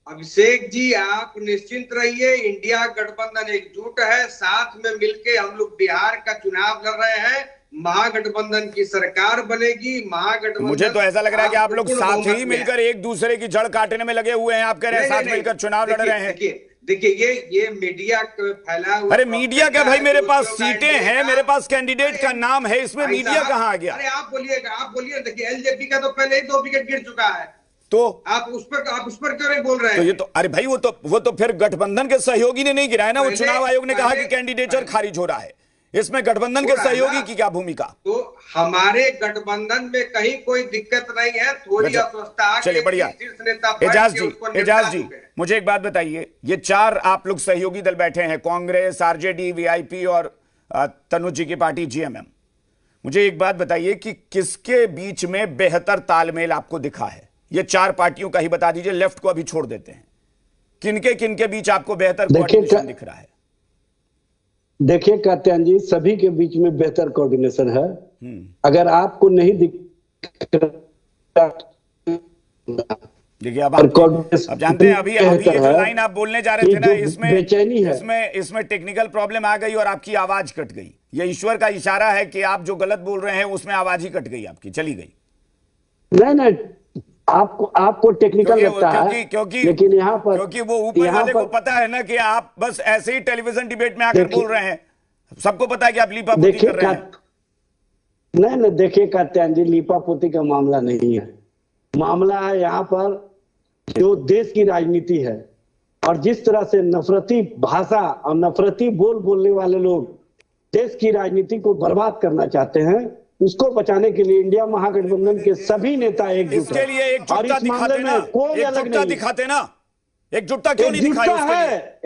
अभिषेक जी, आप निश्चिंत रहिए, इंडिया गठबंधन एकजुट है, साथ में मिलके हम लोग बिहार का चुनाव लड़ रहे हैं, महागठबंधन की सरकार बनेगी। महागठबंधन, मुझे तो ऐसा लग रहा है कि आप लोग साथ ही मिलकर एक दूसरे की जड़ काटने में लगे हुए हैं। आप कह रहे हैं साथ मिलकर चुनाव लड़ रहे हैं। देखिए ये मीडिया फैला हुआ। अरे मीडिया क्या भाई, मेरे पास सीटें हैं, मेरे पास कैंडिडेट का नाम है, इसमें मीडिया कहां आ गया? अरे आप बोलिए। देखिए एलजेपी का तो पहले ही 2 विकेट गिर चुका है, तो आप उस पर क्यों नहीं बोल रहे हैं? तो ये तो, अरे भाई वो तो फिर गठबंधन के सहयोगी ने नहीं गिराया ना। वो चुनाव आयोग ने कहा कि कैंडिडेचर खारिज हो रहा है, इसमें गठबंधन के सहयोगी की क्या भूमिका? तो हमारे गठबंधन में कहीं कोई दिक्कत नहीं है, थोड़ी अस्वस्थता। चलिए बढ़िया। एजाज जी मुझे एक बात बताइए, ये 4 आप लोग सहयोगी दल बैठे हैं, कांग्रेस, आरजेडी, वीआईपी और तनुज जी की पार्टी जीएमएम। मुझे एक बात बताइए कि किसके बीच में बेहतर तालमेल आपको दिखा है? ये 4 पार्टियों का ही बता दीजिए, लेफ्ट को अभी छोड़ देते हैं। किनके बीच आपको बेहतर कोऑर्डिनेशन दिख रहा है? देखिए कात्यायन जी, सभी के बीच में बेहतर कोऑर्डिनेशन है। अगर आपको नहीं दिख, देखिए अब जानते हैं अभी ये जो लाइन आप बोलने जा रहे थे ना, इसमें टेक्निकल प्रॉब्लम आ गई और आपकी आवाज कट गई। ये ईश्वर का इशारा है कि आप जो गलत बोल रहे हैं उसमें आवाज ही कट गई, आपकी चली गई। नहीं, आपको टेक्निकल लगता है, लेकिन यहाँ पर क्योंकि वो ऊपर वाले को पता है ना कि आप बस ऐसे ही टेलीविजन डिबेट में आकर बोल रहे हैं। सबको पता है कि आप लीपापोती कर रहे हैं। नहीं, देखिए कात्यायन जी, लीपापोती का मामला नहीं है। मामला है यहाँ पर जो देश की राजनीति है और जिस तरह से नफरती भाषा और नफरती बोलने वाले लोग देश की राजनीति को बर्बाद करना चाहते हैं, उसको बचाने के लिए इंडिया महागठबंधन के सभी नेता एकजुट हैं। इसके लिए एकजुटता दिखाते ना, एकजुटता दिखाते ना। एकजुटता क्यों नहीं दिखाई?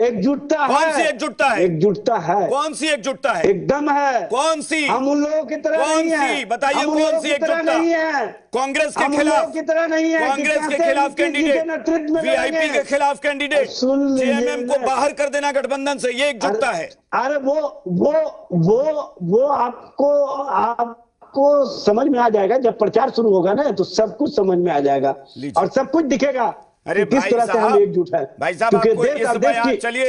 एकजुटता है। कौन सी एकजुटता है? एकजुटता है। कौन सी एकजुटता है? एकदम है। कौन सी? हम उन लोगों की तरह नहीं है। बताइए कौन सी एकजुटता नहीं है? कांग्रेस के खिलाफ की तरह नहीं है। कांग्रेस के खिलाफ कैंडिडेट, वीआईपी के खिलाफ कैंडिडेट, जेएमएम को बाहर कर देना गठबंधन से, ये एकजुटता है। अरे वो आपको समझ में आ जाएगा जब प्रचार शुरू होगा ना, तो सब कुछ समझ में आ जाएगा और सब कुछ दिखेगा। अरे किस तरह से हम एकजुट है। भाई साहब, आपको इस बयान, चलिए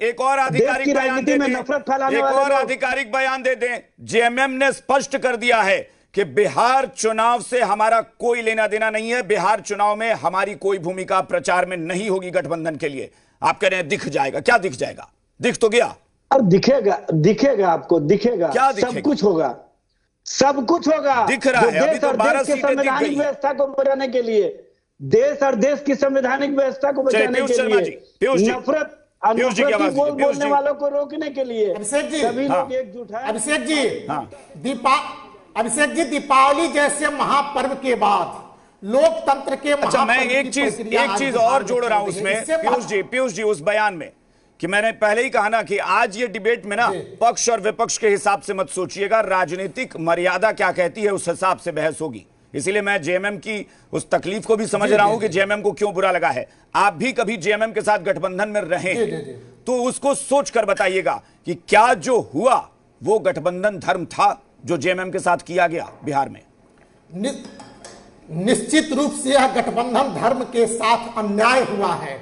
एक और आधिकारिक बयान दे दें। जेएमएम ने स्पष्ट कर दिया है कि बिहार चुनाव से हमारा कोई लेना देना नहीं है, बिहार चुनाव में हमारी कोई भूमिका प्रचार में नहीं होगी गठबंधन के लिए। आप कह रहे हैं दिख जाएगा, क्या दिख जाएगा? दिख तो गया। और दिखेगा आपको, दिखेगा, क्या सब कुछ होगा, सब कुछ होगा। दिख रहा है अभी तो 12 सीटें दिख गई। व्यवस्था को बचाने के लिए, देश और देश की संवैधानिक व्यवस्था को बचाने के लिए, नफरत बोलने वालों को रोकने के लिए सभी लोग एकजुट है। अभिषेक जी, दीपावली जैसे महापर्व के बाद लोकतंत्र के मैं एक चीज और जोड़ रहा हूं उसमें, पीयूष जी उस बयान में, कि मैंने पहले ही कहा ना कि आज ये डिबेट में ना पक्ष और विपक्ष के हिसाब से मत सोचिएगा, राजनीतिक मर्यादा क्या कहती है उस हिसाब से बहस होगी। इसीलिए मैं जेएमएम की उस तकलीफ को भी समझ रहा हूं कि जेएमएम को क्यों बुरा लगा है। आप भी कभी जेएमएम के साथ गठबंधन में रहे तो उसको सोचकर बताइएगा कि क्या जो हुआ वो गठबंधन धर्म था जो जेएमएम के साथ किया गया बिहार में। निश्चित रूप से यह गठबंधन धर्म के साथ अन्याय हुआ है।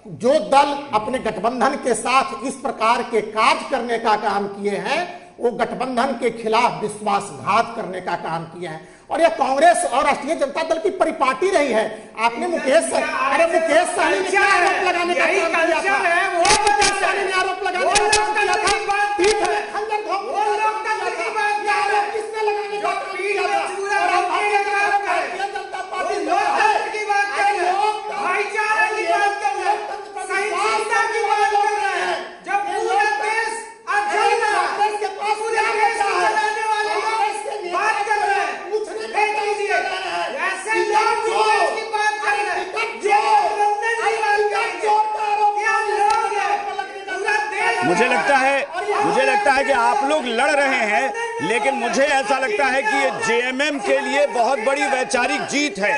जो दल अपने गठबंधन के साथ इस प्रकार के कार्य करने का काम किए हैं वो गठबंधन के खिलाफ विश्वासघात करने का काम किए हैं। और यह कांग्रेस और राष्ट्रीय जनता दल की परिपाटी रही है। आपने मुकेश साहनी ने क्या आरोप लगाने का काम किया था? मुकेश साहनी ने आरोप लगाने का काम किया था, पीठ में खंजर घोंपने का काम किया था। यह आरोप किसने लगाने का काम किया था? और हम भारतीय जनता पार्टी लोकतंत्र की बात कर रहे हैं, भाईचारे की बात कर रहे हैं, सहिष्णुता की बात कर रहे हैं। जब पूरा देश अकेला के पास पूरे देश को चलाने वाले लोग बात कर रहे हैं, देख लीजिए ऐसे लोग की बात कर रहे हैं, जो गठबंधन की बात कर रहे हैं, क्या लोग हैं? पूरा देश मुझे लगता है कि आप लोग लड़ रहे हैं, लेकिन मुझे ऐसा लगता है कि ये जेएमएम के लिए बहुत बड़ी वैचारिक जीत है।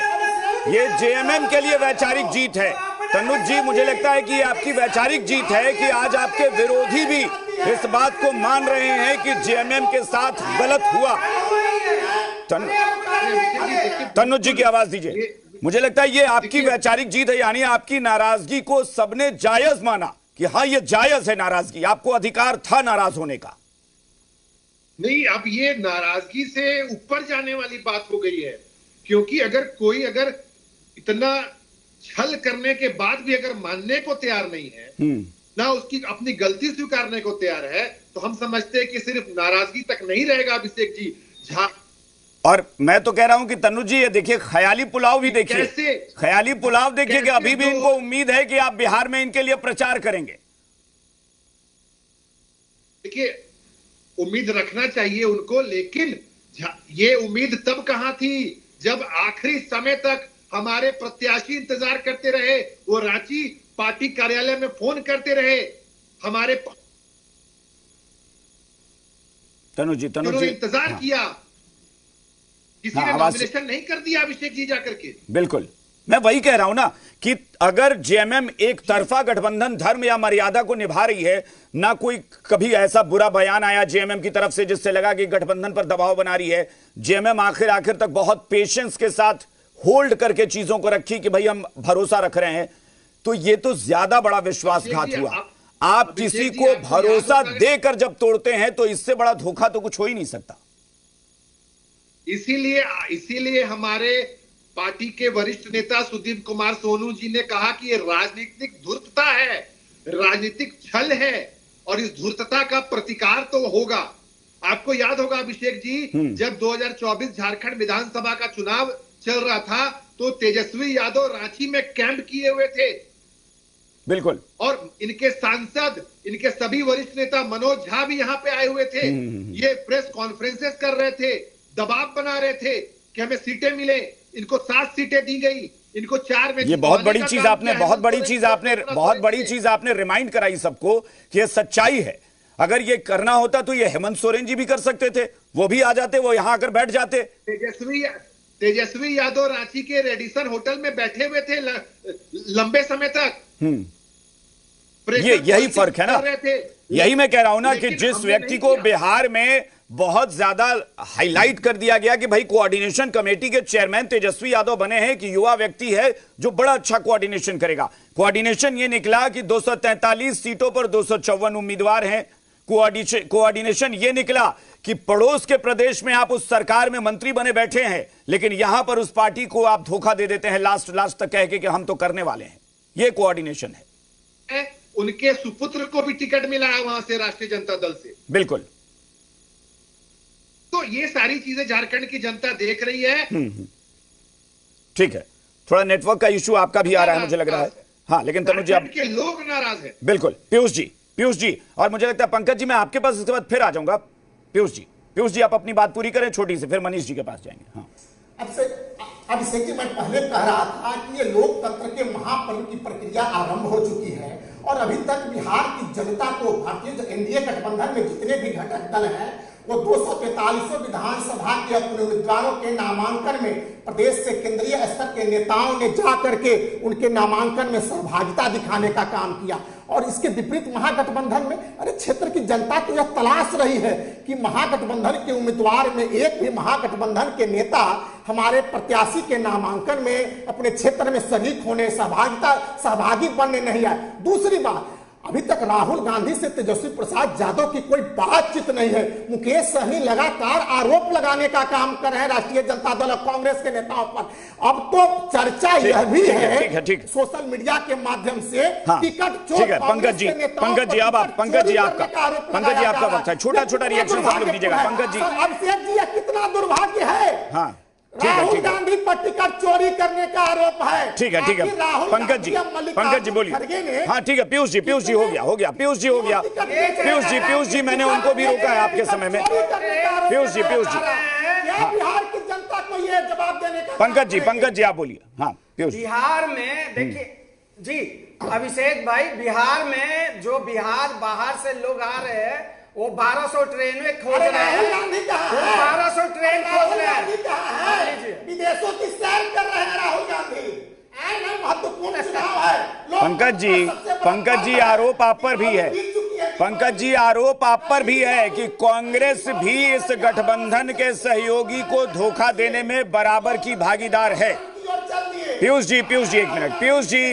ये जेएमएम के लिए वैचारिक जीत है। तनुज जी, मुझे लगता है कि ये आपकी वैचारिक जीत है कि आज आपके विरोधी भी इस बात को मान रहे हैं कि जेएमएम के साथ गलत हुआ। तनुज जी की आवाज दीजिए। मुझे लगता है ये आपकी वैचारिक जीत है, यानी आपकी नाराजगी को सबने जायज माना कि हाँ ये जायज है नाराजगी, आपको अधिकार था नाराज होने का। नहीं, अब ये नाराजगी से ऊपर जाने वाली बात हो गई है, क्योंकि अगर कोई इतना छल करने के बाद भी अगर मानने को तैयार नहीं है, ना उसकी अपनी गलती स्वीकारने को तैयार है, तो हम समझते हैं कि सिर्फ नाराजगी तक नहीं रहेगा अभिषेक जी झा। और मैं तो कह रहा हूं कि तनुज जी ये देखिए, ख्याली पुलाव भी देखिए, ख्याली पुलाव देखिए कि अभी भी इनको उम्मीद है कि आप बिहार में इनके लिए प्रचार करेंगे। देखिए, उम्मीद रखना चाहिए उनको, लेकिन ये उम्मीद तब कहां थी जब आखिरी समय तक हमारे प्रत्याशी इंतजार करते रहे, वो रांची पार्टी कार्यालय में फोन करते रहे, हमारे तनुज जी इंतजार किया, किसी ने नॉमिनेशन नहीं कर दिया अभिषेक जी जाकर के। बिल्कुल, मैं वही कह रहा हूं ना कि अगर जेएमएम एक तरफा गठबंधन धर्म या मर्यादा को निभा रही है, ना कोई कभी ऐसा बुरा बयान आया जेएमएम की तरफ से जिससे लगा कि गठबंधन पर दबाव बना रही है। जेएमएम आखिर तक बहुत पेशेंस के साथ होल्ड करके चीजों को रखी कि भाई हम भरोसा रख रहे हैं, तो ये तो ज्यादा बड़ा विश्वासघात हुआ। आप किसी को भरोसा देकर जब तोड़ते हैं तो इससे बड़ा धोखा तो कुछ हो ही नहीं सकता। इसीलिए हमारे पार्टी के वरिष्ठ नेता सुदीप कुमार सोनू जी ने कहा कि ये राजनीतिक धूर्तता है, राजनीतिक छल है, और इस धूर्तता का प्रतिकार तो होगा। आपको याद होगा अभिषेक जी, जब 2024 झारखंड विधानसभा का चुनाव चल रहा था तो तेजस्वी यादव रांची में कैंप किए हुए थे। बिल्कुल, और इनके सांसद, इनके सभी वरिष्ठ नेता मनोज झा भी यहाँ पे आए हुए थे। ये प्रेस कॉन्फ्रेंसेस कर रहे थे, दबाव बना रहे थे कि हमें सीटें मिले। इनको 7 सीटें दी गई, इनको 4 में। ये बहुत बड़ी चीज आपने रिमाइंड कराई सबको कि ये सच्चाई है। अगर ये करना होता तो ये हेमंत सोरेन जी भी कर सकते थे, वो भी आ जाते, वो यहां आकर बैठ जाते। तेजस्वी यादव रांची के रेडिसन होटल में बैठे हुए थे लंबे समय तक। यही फर्क है ना, यही मैं कह रहा हूं ना कि जिस व्यक्ति को बिहार में बहुत ज्यादा हाईलाइट कर दिया गया कि भाई कोऑर्डिनेशन कमेटी के चेयरमैन तेजस्वी यादव बने हैं, कि युवा व्यक्ति है जो बड़ा अच्छा कोऑर्डिनेशन करेगा। कोऑर्डिनेशन ये निकला कि 243 सीटों पर 254 उम्मीदवार हैं। कोऑर्डिनेशन ये निकला कि पड़ोस के प्रदेश में आप उस सरकार में मंत्री बने बैठे हैं, लेकिन यहां पर उस पार्टी को आप धोखा दे देते हैं लास्ट तक कह के कि हम तो करने वाले हैं। ये कोऑर्डिनेशन है। उनके सुपुत्र को भी टिकट मिला है वहां से, राष्ट्रीय जनता दल से। बिल्कुल, तो ये सारी चीजें झारखंड की जनता देख रही है। ठीक है, थोड़ा नेटवर्क का इश्यू आपका भी आ रहा है मुझे लग रहा है। हाँ, लेकिन तनुज जी, के लोग नाराज हैं। बिल्कुल, पीयूष जी, और मुझे लगता है पंकज जी मैं आपके पास इसके बाद फिर आ जाऊंगा। पीयूष जी आप अपनी बात पूरी करें छोटी से, फिर मनीष जी के पास जाएंगे। हाँ, अभिषेक जी, मैं पहले कह रहा था कि ये लोकतंत्र के महापर्व की प्रक्रिया आरंभ हो चुकी है, और अभी तक बिहार की जनता को भारतीय एनडीए गठबंधन में जितने भी घटक दल हैं वो 243 विधानसभा के अपने उम्मीदवारों के नामांकन में प्रदेश से केंद्रीय स्तर के नेताओं ने जा करके उनके नामांकन में सहभागिता दिखाने का काम किया। और इसके विपरीत महागठबंधन में अरे क्षेत्र की जनता को यह तलाश रही है कि महागठबंधन के उम्मीदवार में एक भी महागठबंधन के नेता हमारे प्रत्याशी के नामांकन में अपने क्षेत्र में शरीक होने सहभागी बनने नहीं आए। दूसरी बात, अभी तक राहुल गांधी से तेजस्वी प्रसाद यादव की कोई बातचीत नहीं है। मुकेश सहनी लगातार आरोप लगाने का काम कर रहे हैं राष्ट्रीय जनता दल और कांग्रेस के नेताओं पर। अब तो चर्चा यह भी है सोशल मीडिया के माध्यम से टिकट चोर पंकज जी आपका वक्त है, छोटा छोटा रिएक्शन आप लोग दीजिएगा। पंकज जी, अभिषेक जी, कितना दुर्भाग्य है। राहुल गांधी पर टिकट चोरी करने का आरोप है। ठीक है पंकज जी बोलिए। हाँ ठीक है, पीयूष जी हो गया पीयूष जी मैंने उनको भी रोका है आपके समय में। पीयूष जी बिहार की जनता को ये जवाब देने का। पंकज जी आप बोलिए। हाँ पीयूष, बिहार में देखिए जी अभिषेक भाई, बिहार में जो बिहार बाहर से लोग आ रहे हैं वो 1200 ट्रेन में खोज रहे हैं, 1200 ट्रेन खोज रहे हैं, विदेशों की सैर कर रहे हैं राहुल गांधी। महत्वपूर्ण चुनाव है। पंकज जी आरोप आप पर भी है। पंकज जी आरोप आप पर भी है कि कांग्रेस भी इस गठबंधन के सहयोगी को धोखा देने में बराबर की भागीदार है। पीयूष जी एक minute. Piyush ji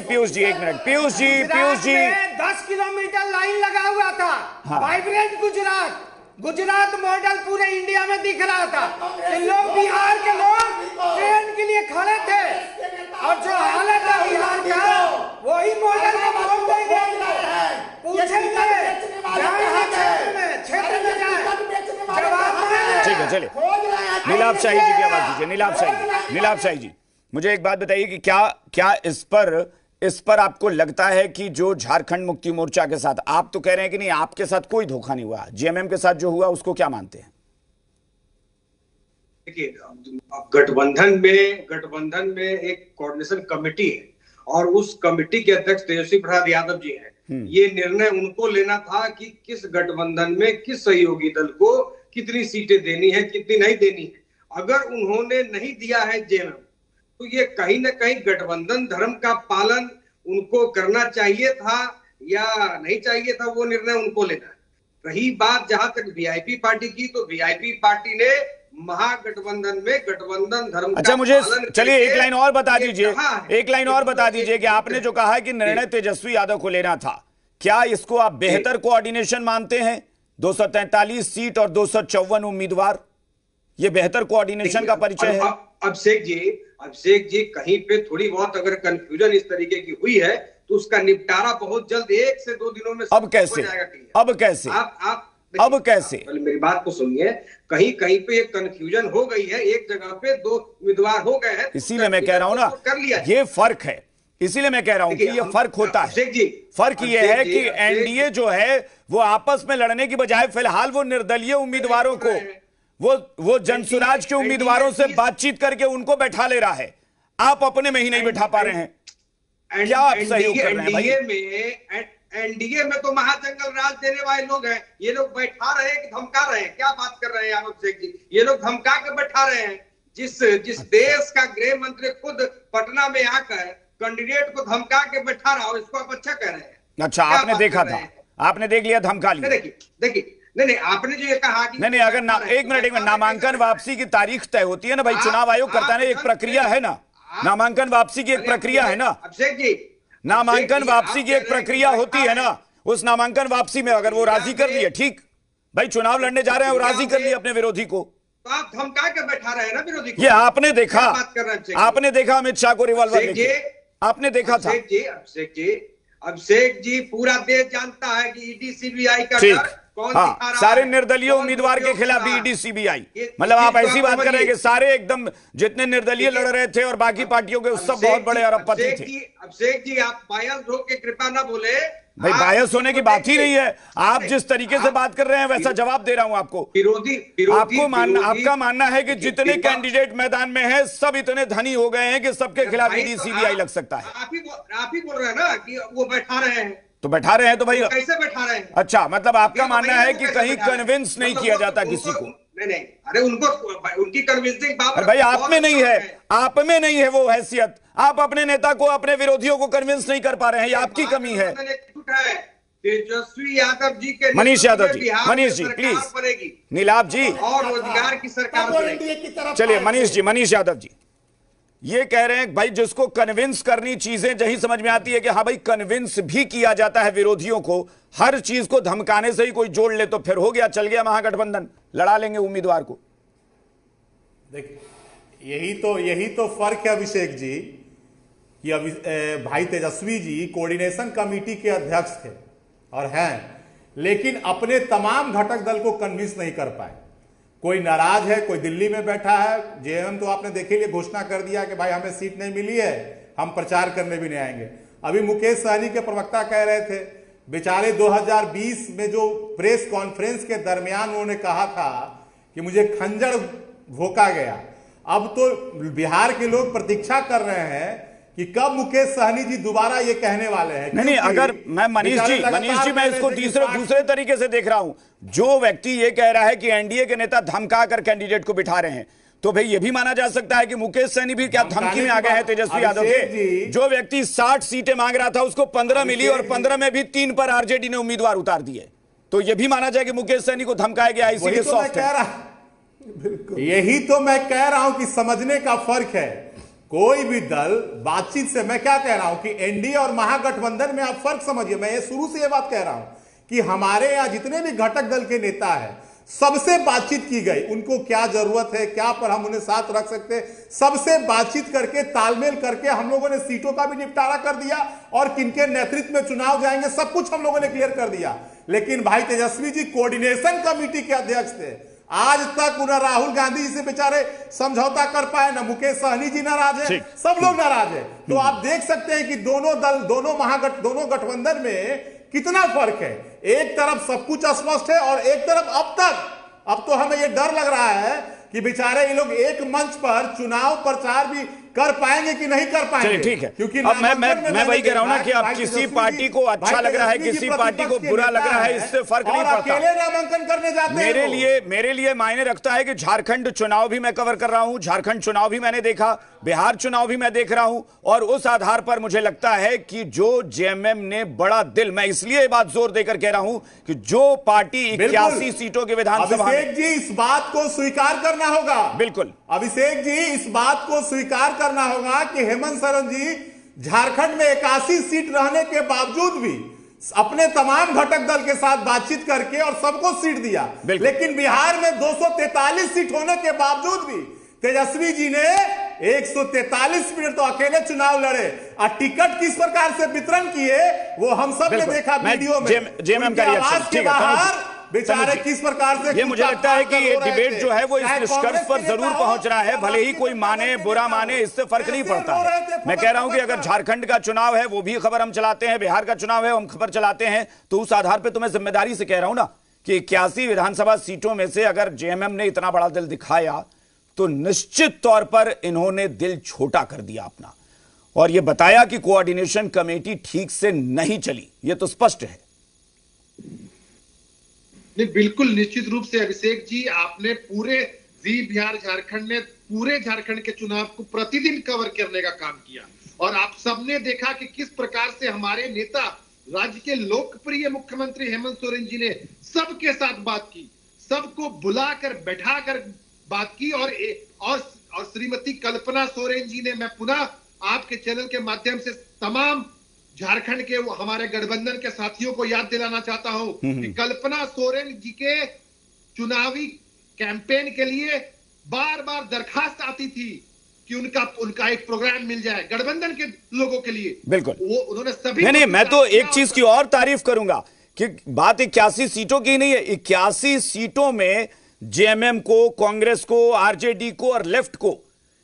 10 kilometre line लगा हुआ था। वाइब्रेंट गुजरात मॉडल पूरे इंडिया में दिख रहा था कि लोग बिहार के लोग ट्रेन के लिए खड़े थे और जो हालत है बिहार का वही मॉडल को वोट देंगे। पूछेंगे क्षेत्र में जाए जवाब नहीं। ठीक है चलिए, नीलाभ शाही जी की आवाज दीजिए। नीलाभ शाही जी, मुझे एक बात बताइए कि क्या इस पर आपको लगता है कि जो झारखंड मुक्ति मोर्चा के साथ, आप तो कह रहे हैं कि नहीं आपके साथ कोई धोखा नहीं हुआ, जेएमएम के साथ जो हुआ उसको क्या मानते हैं? देखिए, गठबंधन में एक कोऑर्डिनेशन कमेटी है और उस कमेटी के अध्यक्ष तेजस्वी प्रसाद यादव जी हैं। ये निर्णय उनको लेना था कि किस गठबंधन में किस सहयोगी दल को कितनी सीटें देनी है, कितनी नहीं देनी है। अगर उन्होंने नहीं दिया है जेएमएम, तो ये कहीं ना कहीं गठबंधन धर्म का पालन उनको करना चाहिए था या नहीं चाहिए था, वो निर्णय उनको लेना है। रही बात जहां तक वीआईपी पार्टी की, तो वीआईपी पार्टी ने महागठबंधन में गठबंधन धर्म अच्छा, मुझे चलिए एक लाइन और बता दीजिए कि आपने जो कहा कि निर्णय तेजस्वी यादव को लेना था, क्या इसको आप बेहतर कोऑर्डिनेशन मानते हैं? 243 सीट और 254 उम्मीदवार, ये बेहतर कोऑर्डिनेशन का परिचय है? अभिषेक जी कहीं पे थोड़ी बहुत अगर कंफ्यूजन इस तरीके की हुई है तो उसका निपटारा बहुत जल्द 1 से 2 दिनों में अब कैसे? मेरी बात को सुनिए। कहीं पे एक कंफ्यूजन हो गई है, एक जगह पे 2 उम्मीदवार हो गए हैं, इसीलिए मैं कह रहा हूं ना, ये फर्क है। इसीलिए मैं कह रहा हूं कि ये फर्क होता है। फर्क ये है कि एनडीए जो है वो आपस में लड़ने की बजाय फिलहाल वो निर्दलीय उम्मीदवारों को, वो जनसुराज के उम्मीदवारों से बातचीत करके उनको बैठा ले रहा है। आप अपने में ही नहीं बैठा पा रहे हैं। क्या आप सहयोग कर रहे हैं भाई? एनडीए में तो महाजंगल राज देने वाले लोग हैं। ये लोग बैठा रहे हैं कि धमका रहे हैं? क्या बात कर रहे हैं अभिषेक जी? ये लोग धमका के बैठा रहे हैं। जिस देश का गृह मंत्री खुद पटना में आकर कैंडिडेट को धमका के बैठा रहा हो, इसको आप अच्छा कह रहे हैं। अच्छा, आपने देखा था, आपने देख लिया, धमका लिया। देखिए नहीं, आपने जो ये कहा कि नहीं, अगर एक मिनट नामांकन वापसी की तारीख तय होती है ना भाई, चुनाव आयोग करता है ना, एक प्रक्रिया है ना, नामांकन वापसी की एक प्रक्रिया है ना, अभिषेक जी, नामांकन वापसी की एक प्रक्रिया होती है ना। उस नामांकन वापसी में अगर वो राजी कर लिए, ठीक भाई, चुनाव लड़ने जा रहे हैं, वो राजी कर लिए अपने विरोधी को, तो आप धमका के बैठा रहे हैं ना विरोधी को। ये आपने देखा, आपने देखा अमित शाह को रिवॉल्वर लेके, आपने देखा था। अभिषेक जी पूरा देश जानता है कि ईडी सीबीआई का डर कौन दिखा रहा है। सारे निर्दलीय उम्मीदवार के खिलाफ भी ईडी सीबीआई, मतलब आप ऐसी बात कर रहे हैं कि सारे एकदम जितने निर्दलीय लड़ रहे थे और बाकी पार्टियों के सब बहुत बड़े अरबपति थे। अभिषेक जी आप बायस होके कृपया ना बोले भाई, बायस होने की बात ही नहीं है। आप जिस तरीके से बात कर रहे हैं वैसा जवाब दे रहा हूं आपको। आपका मानना है कि जितने कैंडिडेट मैदान में हैं सब इतने धनी हो गए हैं कि सबके खिलाफ ईडी सीबीआई लग सकता है। आप ही बोल रहे हैं ना कि वो बैठा रहे हैं। तो बैठा रहे हैं तो भाई कैसे बैठा रहे हैं? अच्छा, मतलब आपका मानना है कि कहीं कन्विंस नहीं किया जाता किसी को? नहीं, अरे उनको उनकी कन्विंसिंग पावर भाई आप में नहीं है, आप में नहीं है वो हैसियत। आप अपने नेता को, अपने विरोधियों को कन्विंस नहीं कर पा रहे हैं, ये आपकी कमी है। तेजस्वी यादव जी के मनीष यादव जी, मनीष जी प्लीज, बनेगी नीलाभ जी, और रोजगार की सरकार बनेगी। चलिए मनीष जी, मनीष यादव जी ये कह रहे हैं भाई जिसको कन्विंस करनी चीजें यही समझ में आती है कि हाँ भाई कन्विंस भी किया जाता है विरोधियों को, हर चीज को धमकाने से ही कोई जोड़ ले तो फिर हो गया, चल गया महागठबंधन, लड़ा लेंगे उम्मीदवार को। देखिए यही तो फर्क है अभिषेक जी कि भाई तेजस्वी जी कोऑर्डिनेशन कमेटी के अध्यक्ष थे और हैं, लेकिन अपने तमाम घटक दल को कन्विंस नहीं कर पाए। कोई नाराज है, कोई दिल्ली में बैठा है। जेएमएम तो आपने देखे लिए घोषणा कर दिया कि भाई हमें सीट नहीं मिली है, हम प्रचार करने भी नहीं आएंगे। अभी मुकेश सहनी के प्रवक्ता कह रहे थे बेचारे 2020 में जो प्रेस कॉन्फ्रेंस के दरमियान उन्होंने कहा था कि मुझे खंजर भोंका गया। अब तो बिहार के लोग प्रतीक्षा कर रहे हैं कि कब मुकेश सहनी जी दोबारा ये कहने वाले हैं। नहीं, अगर मैं मनीष जी मैं इसको दूसरे तरीके से देख रहा हूं। जो व्यक्ति ये कह रहा है कि एनडीए के नेता धमका कर कैंडिडेट को बिठा रहे हैं, तो भाई ये भी माना जा सकता है कि मुकेश सहनी भी क्या धमकी में आ गए हैं तेजस्वी यादव के? जो व्यक्ति 60 सीटें मांग रहा था उसको 15 मिली और 15 में भी 3 पर आरजेडी ने उम्मीदवार उतार दिए, तो ये भी माना जाए कि मुकेश सहनी को धमकाया गया, इसीलिए सॉफ्ट है। यही तो मैं कह रहा हूं कि समझने का फर्क है। कोई भी दल बातचीत से, मैं क्या कह रहा हूं कि एनडीए और महागठबंधन में आप फर्क समझिए। मैं ये शुरू से ये बात कह रहा हूं कि हमारे यहां जितने भी घटक दल के नेता हैं सबसे बातचीत की गई, उनको क्या जरूरत है, क्या पर हम उन्हें साथ रख सकते हैं, सबसे बातचीत करके तालमेल करके हम लोगों ने सीटों का भी निपटारा कर दिया और किनके नेतृत्व में चुनाव जाएंगे सब कुछ हम लोगों ने क्लियर कर दिया। लेकिन भाई तेजस्वी जी कोऑर्डिनेशन कमेटी के अध्यक्ष थे, आज तक न राहुल गांधी जी से बेचारे समझौता कर पाए, न मुकेश सहनी जी नाराज है, सब लोग नाराज है। तो आप देख सकते हैं कि दोनों दल, दोनों गठबंधन में कितना फर्क है। एक तरफ सब कुछ स्पष्ट है और एक तरफ अब तो हमें यह डर लग रहा है कि बेचारे ये लोग एक मंच पर चुनाव प्रचार भी कर पाएंगे कि नहीं कर पाएंगे। ठीक है, क्योंकि अब मैं वही कह रहा हूं ना कि अब किसी पार्टी को अच्छा लग रहा है, किसी पार्टी को बुरा लग रहा है, इससे फर्क नहीं पड़ता। अकेले नामांकन करने जाते हैं। मेरे लिए मायने रखता है कि झारखंड चुनाव भी मैं कवर कर रहा हूं, झारखंड चुनाव भी मैंने देखा, बिहार चुनाव भी मैं देख रहा हूं, और उस आधार पर मुझे लगता है कि जो जेएमएम ने बड़ा दिल, मैं इसलिए ये बात जोर देकर कह रहा हूं कि जो पार्टी 81 सीटों के विधानसभा में, अभिषेक जी इस बात को स्वीकार करना होगा। बिल्कुल अभिषेक जी इस बात को स्वीकार करना होगा कि हेमंत सोरेन जी झारखंड में 81 सीट रहने के बावजूद भी अपने तमाम घटक दल के साथ बातचीत करके और सबको सीट दिया, लेकिन बिहार में 243 सीट होने के बावजूद भी तेजस्वी जी ने 143 मिनट तो अकेले चुनाव लड़े और टिकट किस प्रकार से वितरण किए वो हम सब ने देखा वीडियो में। आवाज के बाहर बेचारे किस प्रकार से, ये मुझे लगता है कि ये डिबेट जो है वो इस निष्कर्ष पर जरूर पहुंच रहा है, भले ही कोई माने बुरा माने, इससे फर्क नहीं पड़ता है। मैं कह रहा हूं कि अगर झारखंड का चुनाव है वो भी खबर हम चलाते हैं, बिहार का चुनाव है हम खबर चलाते हैं, तो उस आधार पर तो मैं जिम्मेदारी से कह रहा हूं ना कि 81 विधानसभा सीटों में से अगर जेएमएम ने इतना बड़ा दिल दिखाया तो निश्चित तौर पर इन्होंने दिल छोटा कर दिया अपना, और यह बताया कि कोऑर्डिनेशन कमेटी ठीक से नहीं चली, यह तो स्पष्ट है। नहीं, बिल्कुल निश्चित रूप से अभिषेक जी, आपने पूरे बिहार झारखंड ने पूरे झारखंड के चुनाव को प्रतिदिन कवर करने का काम किया, और आप सबने देखा कि किस प्रकार से हमारे नेता, राज्य के लोकप्रिय मुख्यमंत्री हेमंत सोरेन जी ने सबके साथ बात की, सबको बुलाकर बैठाकर बात की, और श्रीमती कल्पना सोरेन जी ने, मैं पुनः आपके चैनल के माध्यम से तमाम झारखंड के हमारे गठबंधन के साथियों को याद दिलाना चाहता हूं कि कल्पना सोरेन जी के चुनावी कैंपेन के लिए बार बार दरखास्त आती थी कि उनका एक प्रोग्राम मिल जाए गठबंधन के लोगों के लिए। बिल्कुल, वो उन्होंने सभी, नहीं, मैं तो एक चीज की और तारीफ करूंगा कि बात 81 सीटों की नहीं है, 81 सीटों में जेएमएम को, कांग्रेस को, आरजेडी को और लेफ्ट को,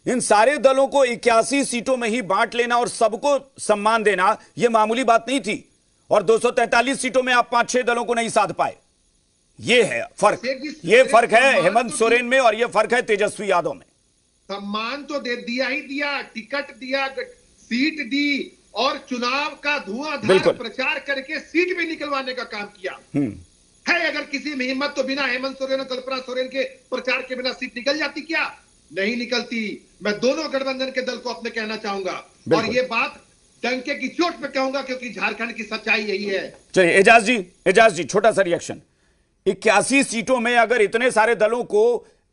इन सारे दलों को 81 सीटों में ही बांट लेना और सबको सम्मान देना, यह मामूली बात नहीं थी, और 243 सीटों में आप 5-6 दलों को नहीं साध पाए। यह है फर्क, यह फर्क है हेमंत सोरेन में और यह फर्क है तेजस्वी यादव में। सम्मान तो दे दिया ही दिया, टिकट दिया, सीट दी, और चुनाव का धुआंधार प्रचार करके सीट भी निकलवाने का काम किया है। अगर किसी में हिम्मत तो बिना हेमंत सोरेन और कल्पना सोरेन के प्रचार के बिना सीट निकल जाती क्या? नहीं निकलती। मैं दोनों गठबंधन के दल को अपने कहना चाहूंगा और ये बात डंके की चोट पे कहूंगा, क्योंकि झारखंड की सच्चाई यही है। चलिए एजाज जी छोटा सा रिएक्शन। 81 सीटों में अगर इतने सारे दलों को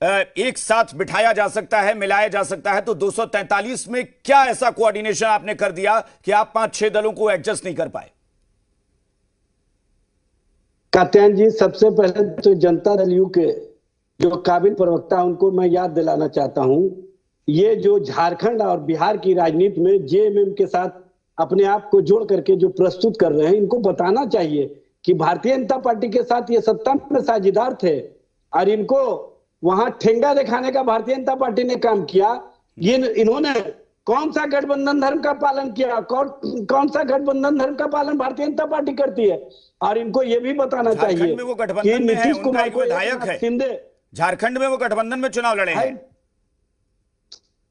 एक साथ बिठाया जा सकता है, मिलाया जा सकता है, तो 243 में क्या ऐसा कोऑर्डिनेशन आपने कर दिया कि आप 5-6 दलों को एडजस्ट नहीं कर पाए? कात्यायन जी, सबसे पहले तो जनता दल यू के जो काबिल प्रवक्ता उनको मैं याद दिलाना चाहता हूं, ये जो झारखंड और बिहार की राजनीति में जेएमएम के साथ अपने आप को जोड़ करके जो प्रस्तुत कर रहे हैं, इनको बताना चाहिए कि भारतीय जनता पार्टी के साथ ये सत्ता में साझेदार थे और इनको वहां ठेंगा दिखाने का भारतीय जनता पार्टी ने काम किया। ये इन्होंने कौन सा गठबंधन धर्म का पालन किया? कौन सा गठबंधन धर्म का पालन भारतीय जनता पार्टी करती है? और इनको ये भी बताना चाहिए में वो गठबंधन में है, उनका एक विधायक है झारखंड में, वो गठबंधन में चुनाव लड़े हैं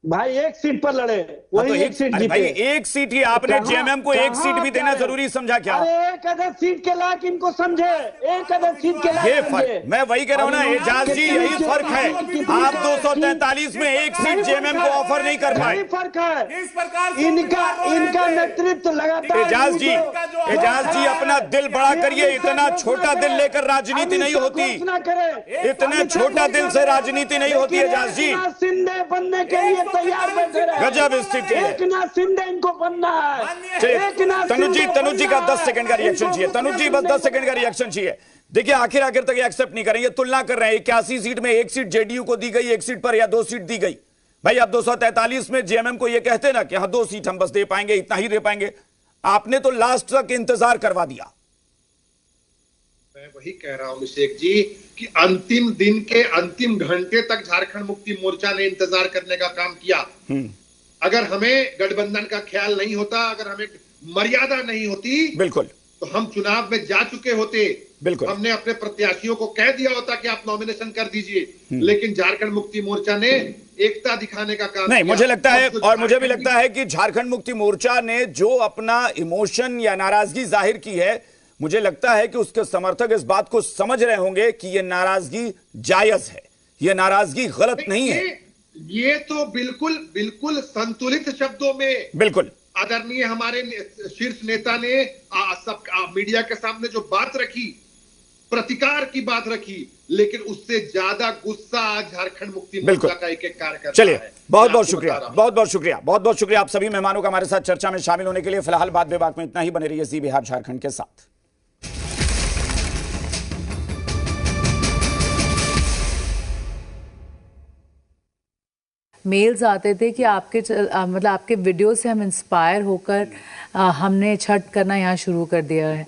भाई, एक सीट पर लड़े, वही तो एक सीट जीते। भाई एक सीट ही आपने जेएमएम को एक सीट भी देना जरूरी समझा क्या? एक अदर सीट के लायक इनको समझे, एक अदर सीट के लायक। ये फर्क मैं वही कह रहा हूं ना एजाज जी, यही फर्क है। आप 243 में एक सीट जेएमएम को ऑफर नहीं कर पाए। फर्क है इस प्रकार इनका नेतृत्व लगातार। एजाज जी अपना दिल बड़ा करिए, इतना छोटा दिल लेकर राजनीति नहीं होती, इतने छोटा दिल से राजनीति नहीं होती। एजाज जी शिंदे बनने के लिए तैयार बैठे रहे, गजब स्थिति है। एक नाथ शिंदे इनको बनना है। तनुज जी का 10 सेकंड का रिएक्शन चाहिए। तनुज जी बस 10 सेकंड का रिएक्शन चाहिए। देखिए आखिर तक एक्सेप्ट नहीं करेंगे, तुलना कर रहे हैं 81 सीट में एक सीट जेडीयू को दी गई, एक सीट पर या 2 सीट दी गई। भाई आप 243 में जेएमएम को ये कहते ना कि हाँ 2 सीट हम बस दे पाएंगे, इतना ही दे पाएंगे, आपने तो लास्ट तक इंतजार करवा दिया। मैं वही कह रहा हूं अभिषेक जी कि अंतिम दिन के अंतिम घंटे तक झारखंड मुक्ति मोर्चा ने इंतजार करने का काम किया। अगर हमें गठबंधन का ख्याल नहीं होता, अगर हमें मर्यादा नहीं होती, बिल्कुल, तो हम चुनाव में जा चुके होते। बिल्कुल, हमने अपने प्रत्याशियों को कह दिया होता कि आप नॉमिनेशन कर दीजिए। लेकिन झारखंड मुक्ति मोर्चा ने एकता दिखाने का काम नहीं, मुझे लगता है और मुझे भी लगता है कि झारखंड मुक्ति मोर्चा ने जो अपना इमोशन या नाराजगी जाहिर की है, मुझे लगता है कि उसके समर्थक इस बात को समझ रहे होंगे कि यह नाराजगी जायज है, यह नाराजगी गलत नहीं है। ये तो बिल्कुल संतुलित शब्दों में बिल्कुल आदरणीय हमारे शीर्ष नेता ने सब मीडिया के सामने जो बात रखी, प्रतिकार की बात रखी, लेकिन उससे ज्यादा गुस्सा आज झारखंड मुक्ति मोर्चा का एक कार्यकर्ता। चलिए बहुत बहुत शुक्रिया, बहुत बहुत शुक्रिया आप सभी मेहमानों का हमारे साथ चर्चा में शामिल होने के लिए। फिलहाल बात विभाग में इतना ही, बने रहिए जी बिहार झारखंड के साथ। मेल्स आते थे कि आपके मतलब आपके वीडियो से हम इंस्पायर होकर हमने छठ करना यहाँ शुरू कर दिया है।